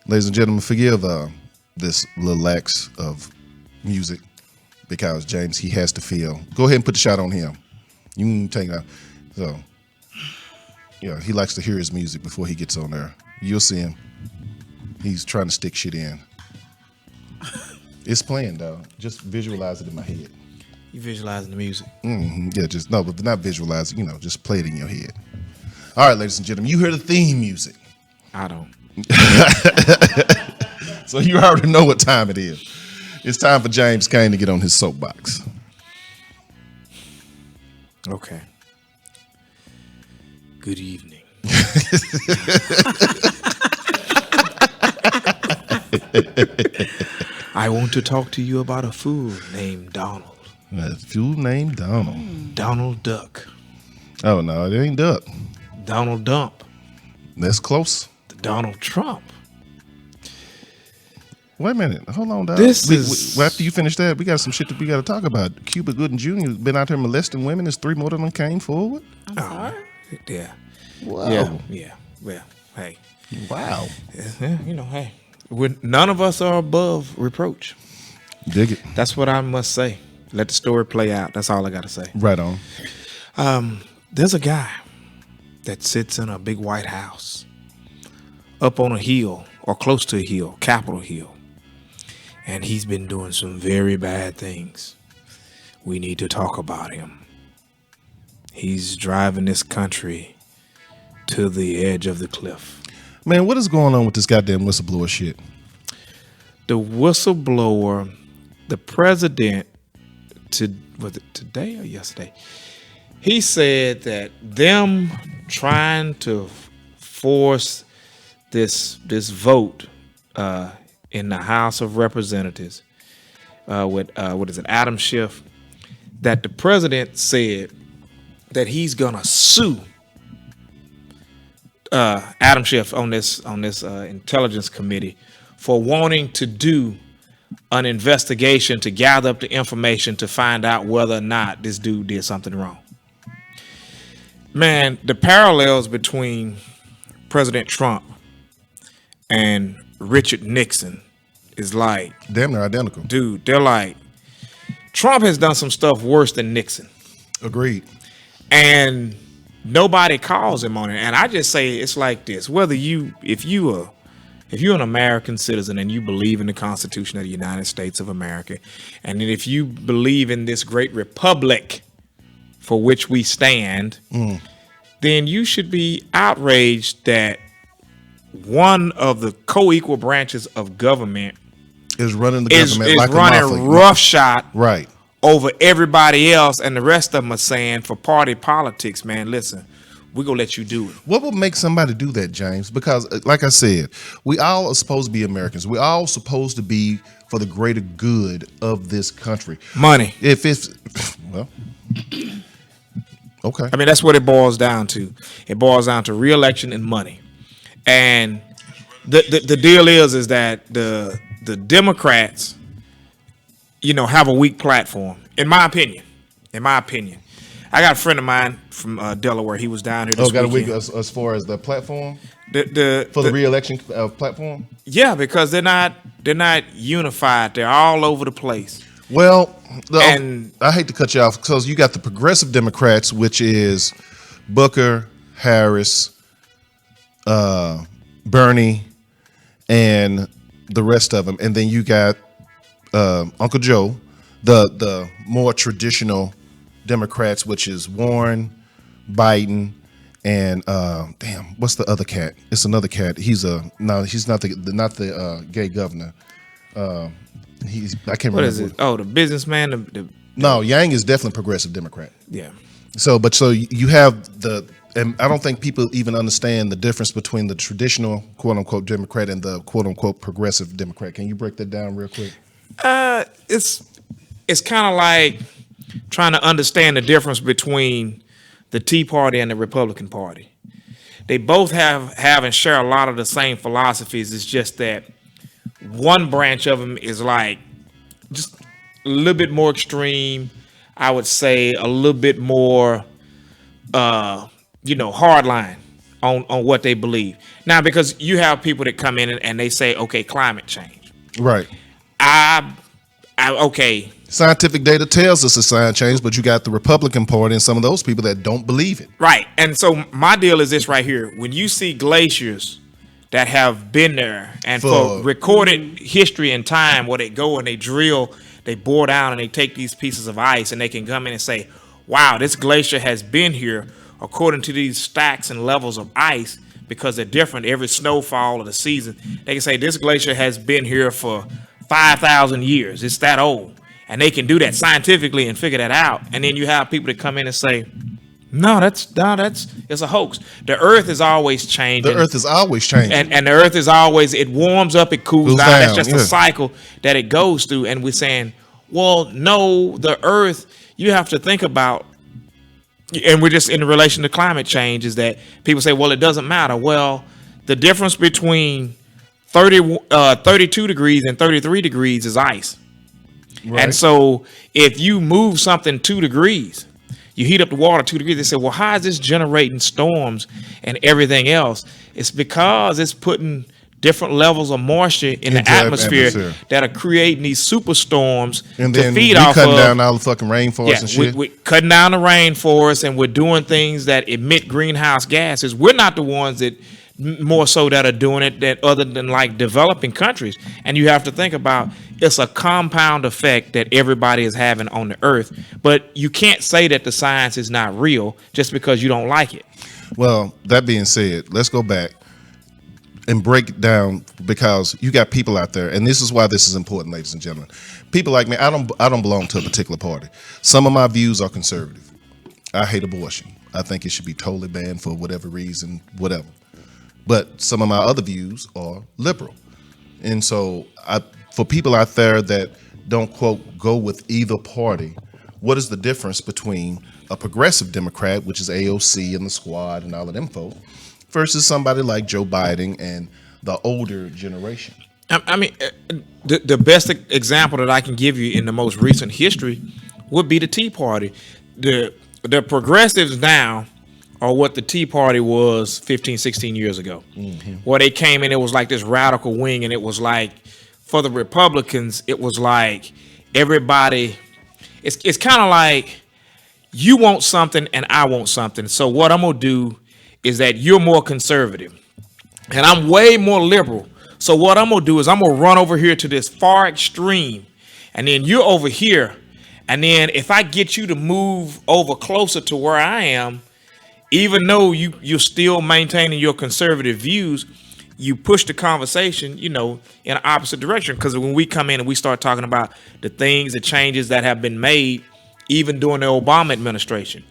Ladies and gentlemen, forgive this little lax of music because James, he has to feel. Go ahead and put the shot on him. You can take that. So, yeah, he likes to hear his music before he gets on there. You'll see him. He's trying to stick shit in. It's playing, though. Just visualize it in my head. You visualizing the music. Mm-hmm. Yeah, but not visualize it, just play it in your head. All right, ladies and gentlemen, you hear the theme music. I don't. So you already know what time it is. It's time for James Kane to get on his soapbox. Okay. Good evening. I want to talk to you about a fool named Donald. A fool named Donald. Donald Duck. Oh, no, it ain't Duck. Donald Dump. That's close. Donald Trump. Wait a minute. Hold on, dog. After you finish that, we got some shit that we got to talk about. Cuba Gooding Jr. been out here molesting women. There's 3 more than came forward. I'm sorry. Yeah. Wow. Yeah. Well, hey. Wow. Hey. None of us are above reproach. Dig it. That's what I must say. Let the story play out. That's all I got to say. Right on. There's a guy that sits in a big white house up on a hill or close to a hill, Capitol Hill. And he's been doing some very bad things. We need to talk about him. He's driving this country to the edge of the cliff. Man, what is going on with this goddamn whistleblower shit? The whistleblower, the president, was it today or yesterday? He said that them trying to force this vote in the House of Representatives with Adam Schiff, that the president said that he's gonna sue Adam Schiff on this intelligence committee for wanting to do an investigation to gather up the information to find out whether or not this dude did something wrong. Man, the parallels between President Trump and Richard Nixon is like damn near identical. Dude, they're like, Trump has done some stuff worse than Nixon. Agreed. And nobody calls him on it. And I just say it's like this. Whether if you're an American citizen and you believe in the Constitution of the United States of America, and then if you believe in this great republic for which we stand, then you should be outraged that one of the co-equal branches of government is running the government like running a mafia. roughshod right over everybody else, and the rest of them are saying for party politics, man, listen, we're gonna let you do it. What would make somebody do that, James? Because, like I said, we all are supposed to be Americans. We're all supposed to be for the greater good of this country. Money. If it's, well, okay. I mean, that's what it boils down to. It boils down to re-election and money. And the deal is that the Democrats, have a weak platform, in my opinion. I got a friend of mine from Delaware. He was down here this got weekend. a week as far as the platform for the re-election platform. Yeah, because they're not unified. They're all over the place. Well, I hate to cut you off because you got the progressive Democrats, which is Booker, Harris, Bernie, and the rest of them, and then you got Uncle Joe, the more traditional Democrats, which is Warren, Biden, and what's the other cat? It's another cat. He's not the gay governor. I can't remember. What is it? Oh, the businessman. No, Yang is definitely progressive Democrat. Yeah. So you have and I don't think people even understand the difference between the traditional quote unquote Democrat and the quote unquote progressive Democrat. Can you break that down real quick? It's kind of like trying to understand the difference between the Tea Party and the Republican Party. They both have and share a lot of the same philosophies. It's just that one branch of them is like just a little bit more extreme. I would say a little bit more, hardline on what they believe. Now, because you have people that come in and they say, okay, climate change. Right. Okay. Scientific data tells us it's climate change, but you got the Republican Party and some of those people that don't believe it. Right. And so my deal is this right here. When you see glaciers that have been there and for recorded history and time where they go and they drill, they bore down and they take these pieces of ice and they can come in and say, wow, this glacier has been here according to these stacks and levels of ice because they're different every snowfall of the season. They can say this glacier has been here for 5,000 years. It's that old. And they can do that scientifically and figure that out. And then you have people that come in and say, no, it's a hoax. The earth is always changing. The earth is always changing. And the earth is always, it warms up, it cools down. That's just a cycle that it goes through. And we're saying, well, no, the earth, you have to think about, and we're just in relation to climate change, is that people say, well, it doesn't matter. Well, the difference between 32 degrees and 33 degrees is ice. Right. And so if you move something 2 degrees, you heat up the water 2 degrees, they say, well, how is this generating storms and everything else? It's because it's putting different levels of moisture in the atmosphere that are creating these superstorms to feed off of. Cutting down all the fucking rainforest and shit. We're cutting down the rainforest and we're doing things that emit greenhouse gases. We're not the ones that more so that are doing it that other than like developing countries. And you have to think about it's a compound effect that everybody is having on the earth. But you can't say that the science is not real just because you don't like it. Well, that being said, let's go back and break it down, because you got people out there, and this is why this is important, ladies and gentlemen. People like me, I don't belong to a particular party. Some of my views are conservative. I hate abortion. I think it should be totally banned for whatever reason, whatever. But some of my other views are liberal. And so for people out there that don't, quote, go with either party, what is the difference between a progressive Democrat, which is AOC and the squad and all of them folk, versus somebody like Joe Biden and the older generation? I mean, the best example that I can give you in the most recent history would be the Tea Party. The progressives now are what the Tea Party was 15, 16 years ago. Mm-hmm. Where they came in, it was like this radical wing, and it was like, for the Republicans, it was like everybody, it's kind of like you want something and I want something. So what I'm going to do is that you're more conservative and I'm way more liberal. So what I'm going to do is I'm going to run over here to this far extreme, and then you're over here. And then if I get you to move over closer to where I am, even though you're still maintaining your conservative views, you push the conversation, in an opposite direction. Because when we come in and we start talking about the things, the changes that have been made, even during the Obama administration,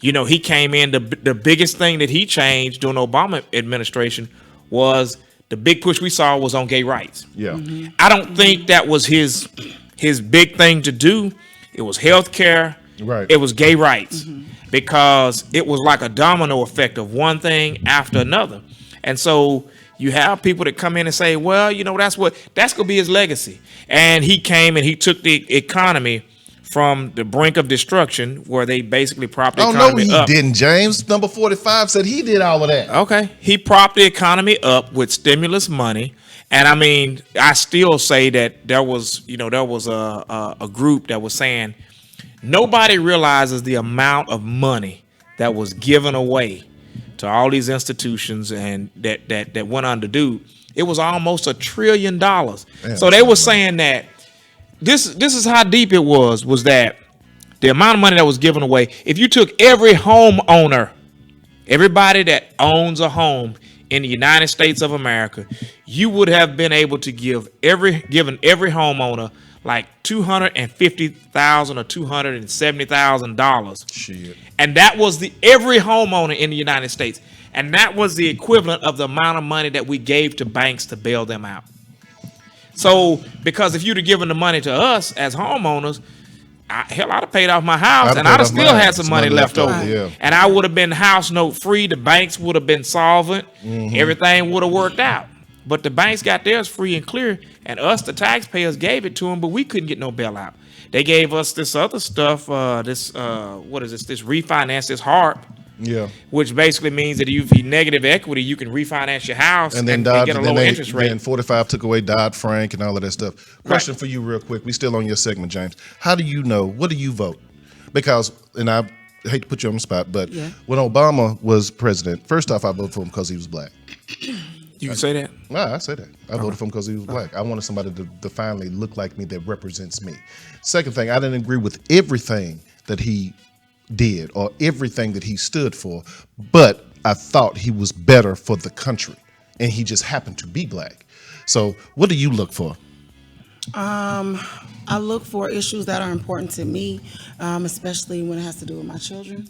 he came in. The biggest thing that he changed during the Obama administration was the big push we saw was on gay rights. Yeah. I don't think that was his big thing to do. It was health care. Right. It was gay rights because it was like a domino effect of one thing after another. And so you have people that come in and say, well, that's going to be his legacy. And he came and he took the economy from the brink of destruction where they basically propped the economy he up. didn't, James. Number 45 said he did all of that. Okay. He propped the economy up with stimulus money. And I mean, I still say that there was a group that was saying nobody realizes the amount of money that was given away to all these institutions and that went under due. It was almost $1 trillion. So they were saying that this is how deep it was that the amount of money that was given away, if you took every homeowner, everybody that owns a home in the United States of America, you would have been able to given every homeowner like $250,000 or $270,000. Shit. And that was every homeowner in the United States. And that was the equivalent of the amount of money that we gave to banks to bail them out. So, because if you'd have given the money to us as homeowners, I'd have paid off my house and I'd have still had some money left over. Yeah. And I would have been house note free. The banks would have been solvent. Everything would have worked out. But the banks got theirs free and clear. And us, the taxpayers, gave it to them, but we couldn't get no bailout. They gave us this other stuff, this refinance, this HARP. Yeah. Which basically means that if you negative equity, you can refinance your house and get a lower interest rate. Then 45 took away Dodd-Frank and all of that stuff. Question for you real quick. We still on your segment, James. How do you know? What do you vote? Because, and I hate to put you on the spot, but when Obama was president, first off, I voted for him because he was black. You can say that? No, I say that. I voted for him because he was black. I wanted somebody to finally look like me that represents me. Second thing, I didn't agree with everything that he did or everything that he stood for, but I thought he was better for the country, and he just happened to be black. So what do you look for? I look for issues that are important to me, especially when it has to do with my children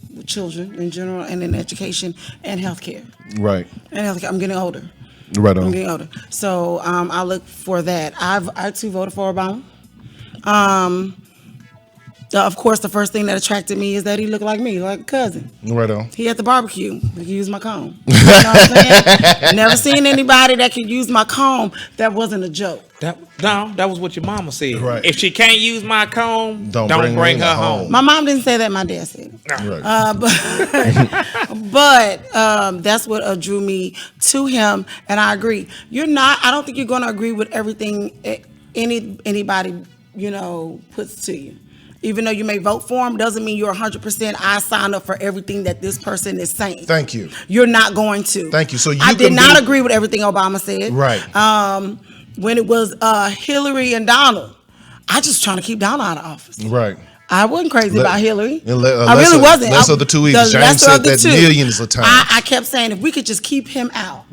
in general, and in education and healthcare. Right. And healthcare. I'm getting older. Right on. I'm getting older. So I look for that. I too voted for Obama. Of course, the first thing that attracted me is that he looked like me, like a cousin. Right on. He at the barbecue. He could use my comb. You know what I'm saying? Never seen anybody that could use my comb that wasn't a joke. That was what your mama said. Right. If she can't use my comb, don't bring her home. My mom didn't say that. My dad said it. Right. But that's what drew me to him, and I agree. I don't think you're going to agree with everything anybody puts to you. Even though you may vote for him, doesn't mean you're 100%. I sign up for everything that this person is saying. Thank you. You're not going to. Thank you. So I did not agree with everything Obama said. Right. When it was Hillary and Donald, I just trying to keep Donald out of office. Right. I wasn't crazy about Hillary. I really wasn't. Less of the two evils. James said that millions of times. I kept saying if we could just keep him out.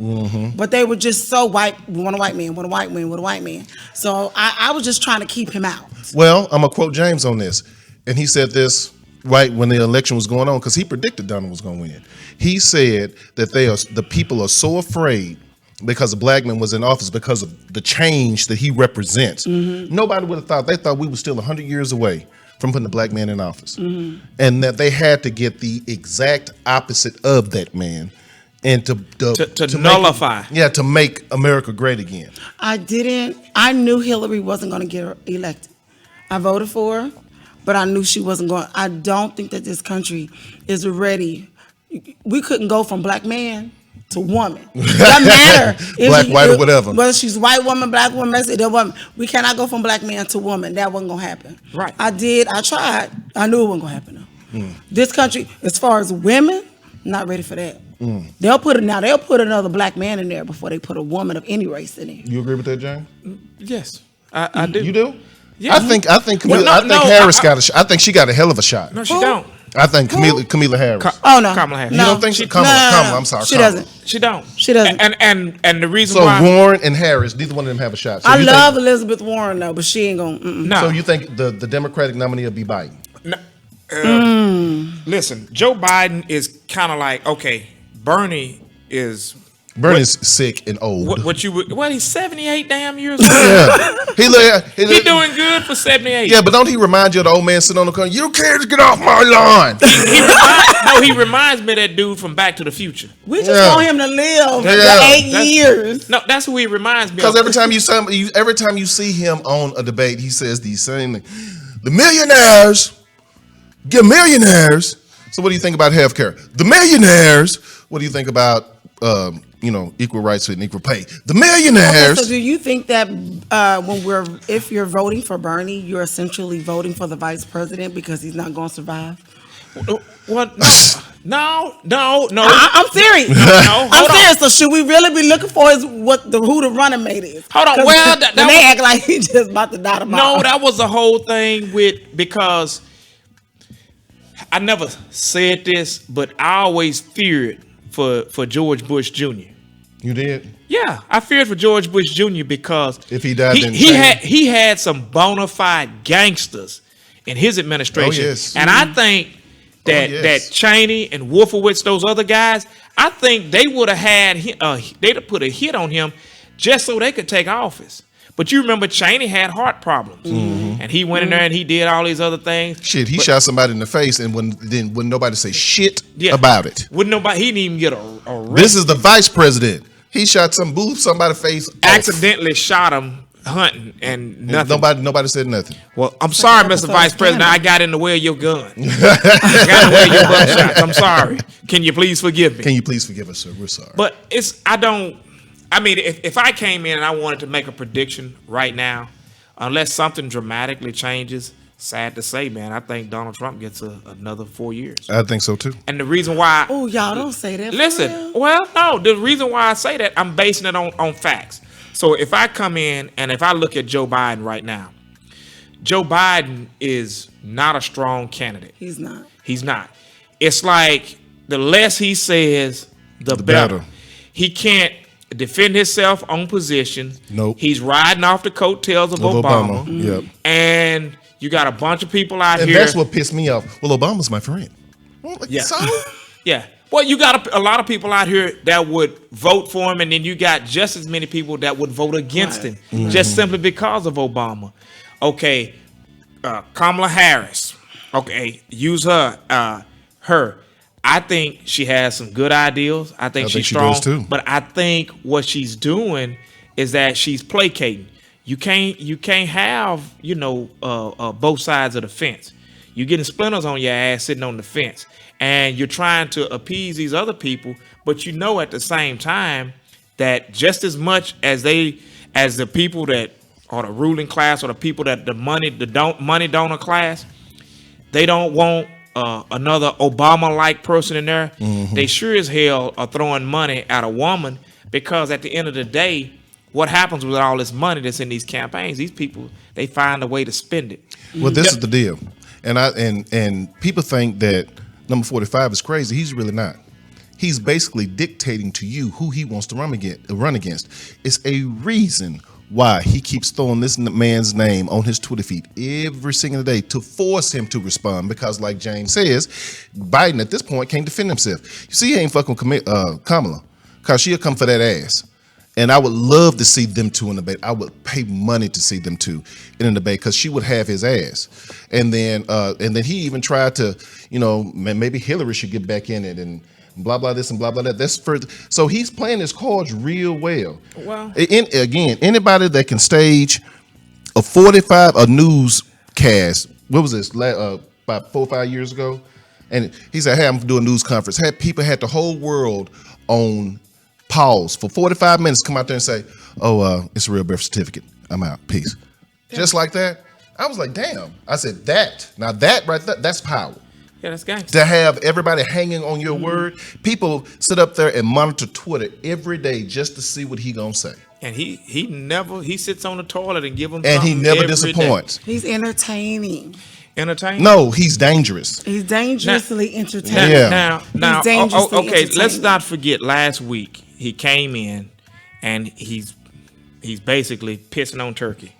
But they were just so white. We want a white man, want a white man, want a white man. So I was just trying to keep him out. Well, I'm going to quote James on this. And he said this right when the election was going on because he predicted Donald was going to win. He said that the people are so afraid because a black man was in office because of the change that he represents. Nobody would have thought. They thought we were still 100 years away from putting a black man in office. And that they had to get the exact opposite of that man and to nullify. To make America great again. I knew Hillary wasn't going to get elected. I voted for her, but I knew she wasn't going. I don't think that this country is ready. We couldn't go from black man to woman. It doesn't matter. Black, white, or whatever. Whether she's white woman, black woman, Mexican woman. We cannot go from black man to woman. That wasn't going to happen. Right. I tried. I knew it wasn't going to happen though. This country, as far as women, not ready for that. They'll put another black man in there before they put a woman of any race in there. You agree with that, James? Yes, I do. You do? Yeah. I think Harris got a shot. I think she got a hell of a shot. No, she don't. I think Kamala Harris. Kamala Harris. You don't think she? Kamala. I'm sorry. She doesn't. She don't. She doesn't. And the reason so why. Warren and Harris, neither one of them have a shot. So I love Elizabeth Warren though, but she ain't gonna. No. So you think the Democratic nominee will be Biden? No. Listen, Joe Biden is kind of like, okay, Bernie's sick and old. He's 78 damn years old. Yeah. He doing good for 78. Yeah, but don't he remind you of the old man sitting on the corner? You can't get off my lawn. He reminds me of that dude from Back to the Future. We just want him to live for 8 years. No, that's who he reminds me of. Because every time you see him on a debate, he says these same things. The millionaires get millionaires. So what do you think about healthcare? The millionaires. What do you think about equal rights and equal pay? The millionaires. Okay, so do you think that if you're voting for Bernie, you're essentially voting for the vice president because he's not going to survive? What? No. I'm serious. I'm serious. So should we really be looking for who the running mate is? Hold on. Well, they act like he's just about to die tomorrow. No, that was the whole thing because I never said this, but I always feared for George Bush Jr. You did? Yeah, I feared for George Bush Jr. because if he died, he had some bona fide gangsters in his administration, oh, yes. And I think that Cheney and Wolfowitz, those other guys, I think they would have had they'd have put a hit on him just so they could take office. But you remember Cheney had heart problems, and he went in there and he did all these other things. Shit, he shot somebody in the face, and wouldn't nobody say shit about it. Wouldn't nobody? He didn't even get a This is the vice president. He shot somebody in the face. Accidentally shot him hunting, and nothing. Nobody said nothing. Well, I'm sorry, Mr. Vice President. I got in the way of your gun. I got in the way of your buckshots. I'm sorry. Can you please forgive me? Can you please forgive us, sir? We're sorry. But if I came in and I wanted to make a prediction right now, unless something dramatically changes, sad to say, man, I think Donald Trump gets another 4 years. I think so too. And the reason why... Oh, y'all don't say that. Listen, well, no, the reason why I say that, I'm basing it on facts. So if I come in and if I look at Joe Biden right now, Joe Biden is not a strong candidate. He's not. He's not. It's like the less he says, the better. He can't defend himself on position. Nope. He's riding off the coattails of Obama. Yep. And you got a bunch of people out and here. That's what pissed me off. Well, Obama's my friend. Yeah. So? Yeah. Well, you got a lot of people out here that would vote for him, and then you got just as many people that would vote against him, just simply because of Obama. Okay, Kamala Harris. Okay, use her. I think she has some good ideals. I think she's strong. She does too. But I think what she's doing is that she's placating. You can't have both sides of the fence. You're getting splinters on your ass sitting on the fence, and you're trying to appease these other people, but at the same time that just as much as the people that are the ruling class or the people that the money donor class, they don't want another Obama-like person in there. They sure as hell are throwing money at a woman, because at the end of the day, what happens with all this money that's in these campaigns? These people, they find a way to spend it. Well, this is the deal. And people think that number 45 is crazy. He's really not. He's basically dictating to you who he wants to run against. It's a reason why he keeps throwing this man's name on his Twitter feed every single day to force him to respond. Because like James says, Biden at this point can't defend himself. You see, he ain't fucking Kamala, because she'll come for that ass. And I would love to see them two in a debate. I would pay money to see them two in a debate, because she would have his ass. And then he even tried to, maybe Hillary should get back in it and blah blah this and blah blah that. That's further. So he's playing his cards real well. Well, again, anybody that can stage a newscast. What was this? About 4 or 5 years ago, and he said, "Hey, I'm doing a news conference." Had the whole world on pause for 45 minutes, come out there and say, "Oh, it's a real birth certificate. I'm out. Peace." Yeah. Just like that. I was like, damn. I said, that right there, that's power. Yeah, that's gangster. To have everybody hanging on your word. People sit up there and monitor Twitter every day just to see what he gonna say. And he sits on the toilet and give them. And he never disappoints. He's entertaining. Entertaining? No, he's dangerous. He's dangerously entertaining. Now, okay. Let's not forget. Last week he came in, and he's basically pissing on Turkey.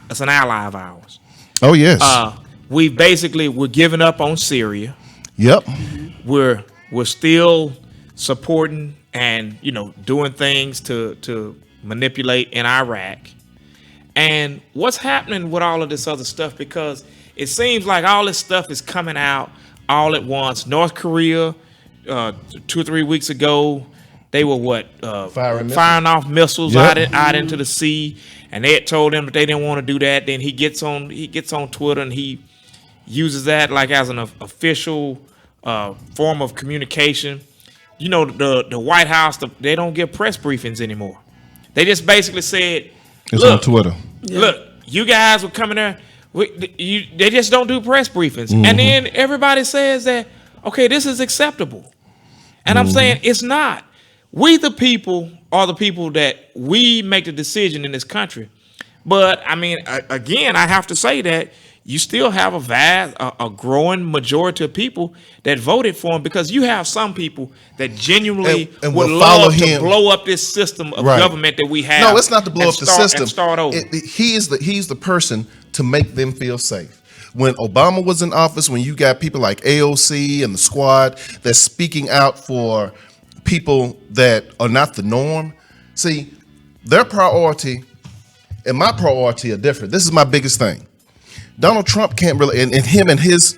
It's an ally of ours. Oh yes. we're giving up on Syria. Yep. We're still supporting and doing things to manipulate in Iraq. And what's happening with all of this other stuff? Because it seems like all this stuff is coming out all at once. North Korea, 2 or 3 weeks ago, they were firing off missiles out into the sea, and they had told them that they didn't want to do that. Then he gets on Twitter and he uses that like as an official form of communication. The White House, they don't give press briefings anymore. They just basically said, it's on Twitter. Look, you guys were coming there. They just don't do press briefings. And then everybody says that, okay, this is acceptable. And I'm saying it's not. We the people are the people that we make the decision in this country. But I mean, again, I have to say that you still have a growing majority of people that voted for him, because you have some people that genuinely and would will love follow to him. blow up this system of government that we have. No, it's not to blow up the system. And start over. He's the person to make them feel safe. When Obama was in office, when you got people like AOC and the squad that's speaking out for people that are not the norm, see, their priority and my priority are different. This is my biggest thing. Donald Trump can't really, and him and his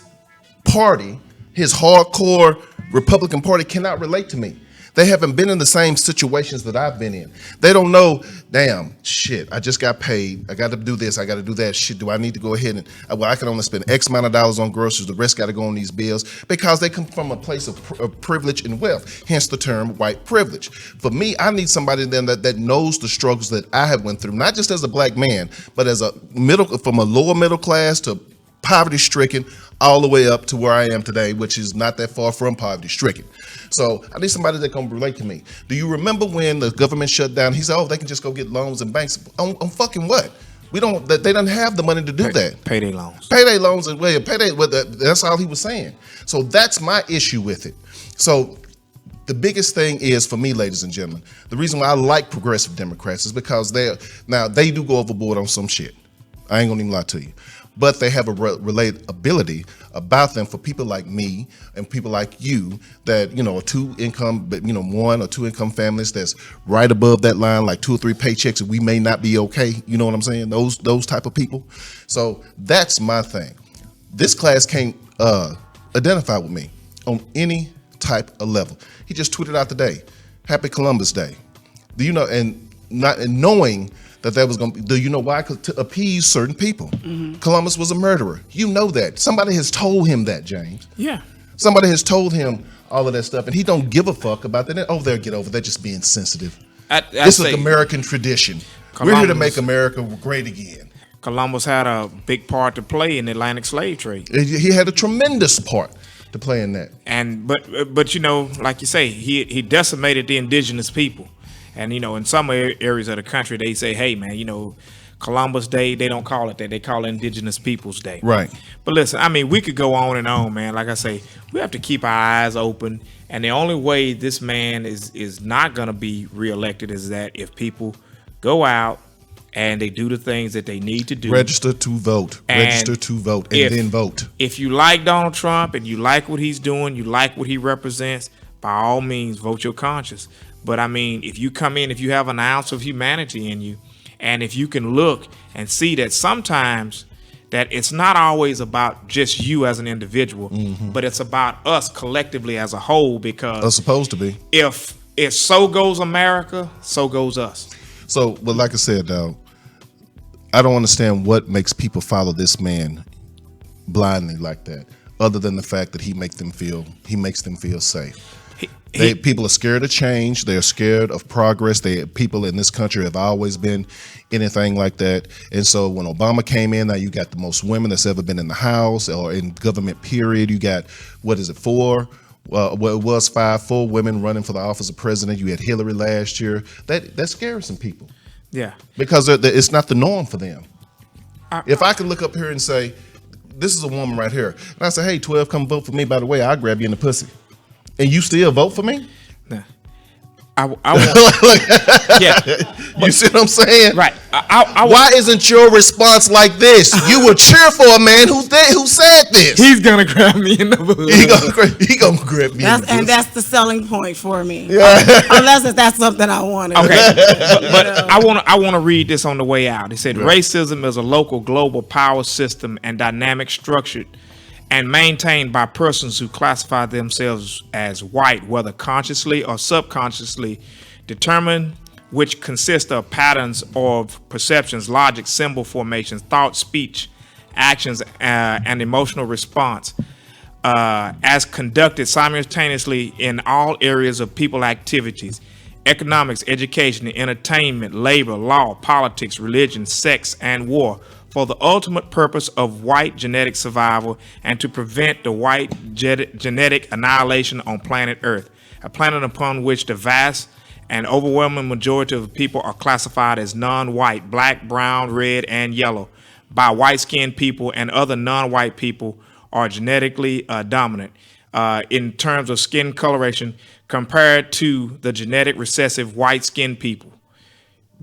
party, his hardcore Republican Party, cannot relate to me. They haven't been in the same situations that I've been in. They don't know, damn, shit, I just got paid. I got to do this. I got to do that. Shit, do I need to go ahead and, I can only spend X amount of dollars on groceries. The rest got to go on these bills, because they come from a place of privilege and wealth, hence the term white privilege. For me, I need somebody then that knows the struggles that I have went through, not just as a black man, but as from a lower middle class to poverty stricken, all the way up to where I am today, which is not that far from poverty stricken. So I need somebody that can relate to me. Do you remember when the government shut down? He said, "Oh, they can just go get loans in banks." On fucking what? We don't. They don't have the money to do that. Payday loans. Payday loans and payday. That's all he was saying. So that's my issue with it. So the biggest thing is, for me, ladies and gentlemen, the reason why I like progressive Democrats is because they do go overboard on some shit. I ain't gonna even lie to you. But they have a relatability about them for people like me and people like you that, are one or two income families that's right above that line, like 2 or 3 paychecks, and we may not be okay. You know what I'm saying? Those type of people. So that's my thing. This class can't identify with me on any type of level. He just tweeted out today, "Happy Columbus Day." Do you know, and knowing that was going to be, do you know why? Because to appease certain people. Columbus was a murderer. You know that. Somebody has told him that, James. Yeah. Somebody has told him all of that stuff, and he don't give a fuck about that. Oh, they'll get over. They're just being sensitive. This is American tradition. We're here to make America great again. Columbus had a big part to play in the Atlantic slave trade. He had a tremendous part to play in that. And but like you say, he decimated the indigenous people. And, in some areas of the country, they say, hey, man, Columbus Day, they don't call it that. They call it Indigenous Peoples Day. Right. But listen, we could go on and on, man. Like I say, we have to keep our eyes open. And the only way this man is not going to be reelected is that if people go out and they do the things that they need to do. Register to vote. Register to vote and then vote. If you like Donald Trump and you like what he's doing, you like what he represents, by all means, vote your conscience. But if you come in, if you have an ounce of humanity in you, and if you can look and see that sometimes that it's not always about just you as an individual, but it's about us collectively as a whole, because it's supposed to be. If so goes America, so goes us. So, but like I said, though, I don't understand what makes people follow this man blindly like that, other than the fact that he makes them feel safe. People are scared of change. They're scared of progress. People in this country have always been anything like that. And so when Obama came in, now you got the most women that's ever been in the House or in government, period. You got, 4? It was 4 women running for the office of president. You had Hillary last year. That scares some people. Yeah. Because it's not the norm for them. If I could look up here and say, this is a woman right here, and I say, hey, 12, come vote for me. By the way, I'll grab you in the pussy. And you still vote for me? Nah. Yeah. You see what I'm saying? Right. Why isn't your response like this? You would cheer for a man who said this. He's gonna grab me in the bush. He gonna grab me. And that's the selling point for me. Yeah. Unless if that's something I wanted. Okay, but I want to read this on the way out. It said, racism is a local global power system and dynamic structured and maintained by persons who classify themselves as white, whether consciously or subconsciously, determined, which consist of patterns of perceptions, logic, symbol formations, thought, speech, actions, and emotional response, as conducted simultaneously in all areas of people activities, economics, education, entertainment, labor, law, politics, religion, sex, and war, for the ultimate purpose of white genetic survival and to prevent the white genetic annihilation on planet Earth, a planet upon which the vast and overwhelming majority of people are classified as non-white, black, brown, red, and yellow, by white-skinned people, and other non-white people are genetically dominant in terms of skin coloration compared to the genetic recessive white-skinned people.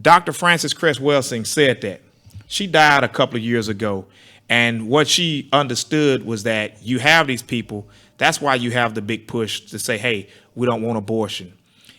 Dr. Frances Cress Welsing said that. She died a couple of years ago, and what she understood was that you have these people. That's why you have the big push to say, hey, we don't want abortion.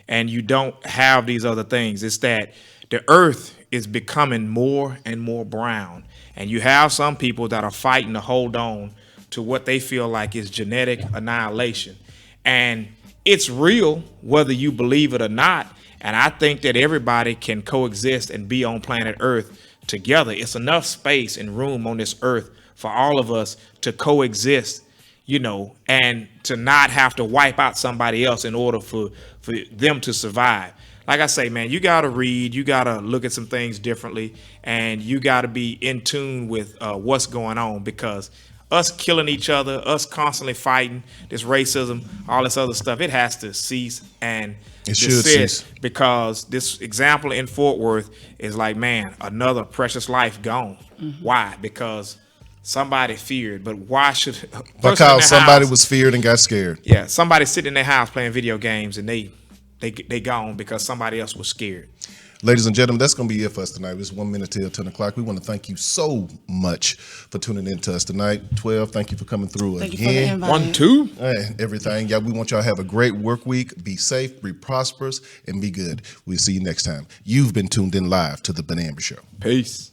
And you don't have these other things. It's that the earth is becoming more and more brown. And you have some people that are fighting to hold on to what they feel like is genetic annihilation. And it's real, whether you believe it or not. And I think that everybody can coexist and be on planet Earth together. It's enough space and room on this earth for all of us to coexist, you know, and to not have to wipe out somebody else in order for them to survive. Like I say, man, you got to read, you got to look at some things differently, and you got to be in tune with what's going on, because us killing each other, us constantly fighting, this racism, all this other stuff, it has to cease and desist, because this example in Fort Worth is like, man, another precious life gone. Mm-hmm. Why? Because somebody feared. But why should because somebody was feared and got scared? Yeah, somebody sitting in their house playing video games and they gone because somebody else was scared. Ladies and gentlemen, that's going to be it for us tonight. It's 1 minute till 10 o'clock. We want to thank you so much for tuning in to us tonight. 12, thank you for coming through thank again. You for the 1, 2. Everything. Yeah, we want y'all to have a great work week. Be safe, be prosperous, and be good. We'll see you next time. You've been tuned in live to the Benet Embry Show. Peace.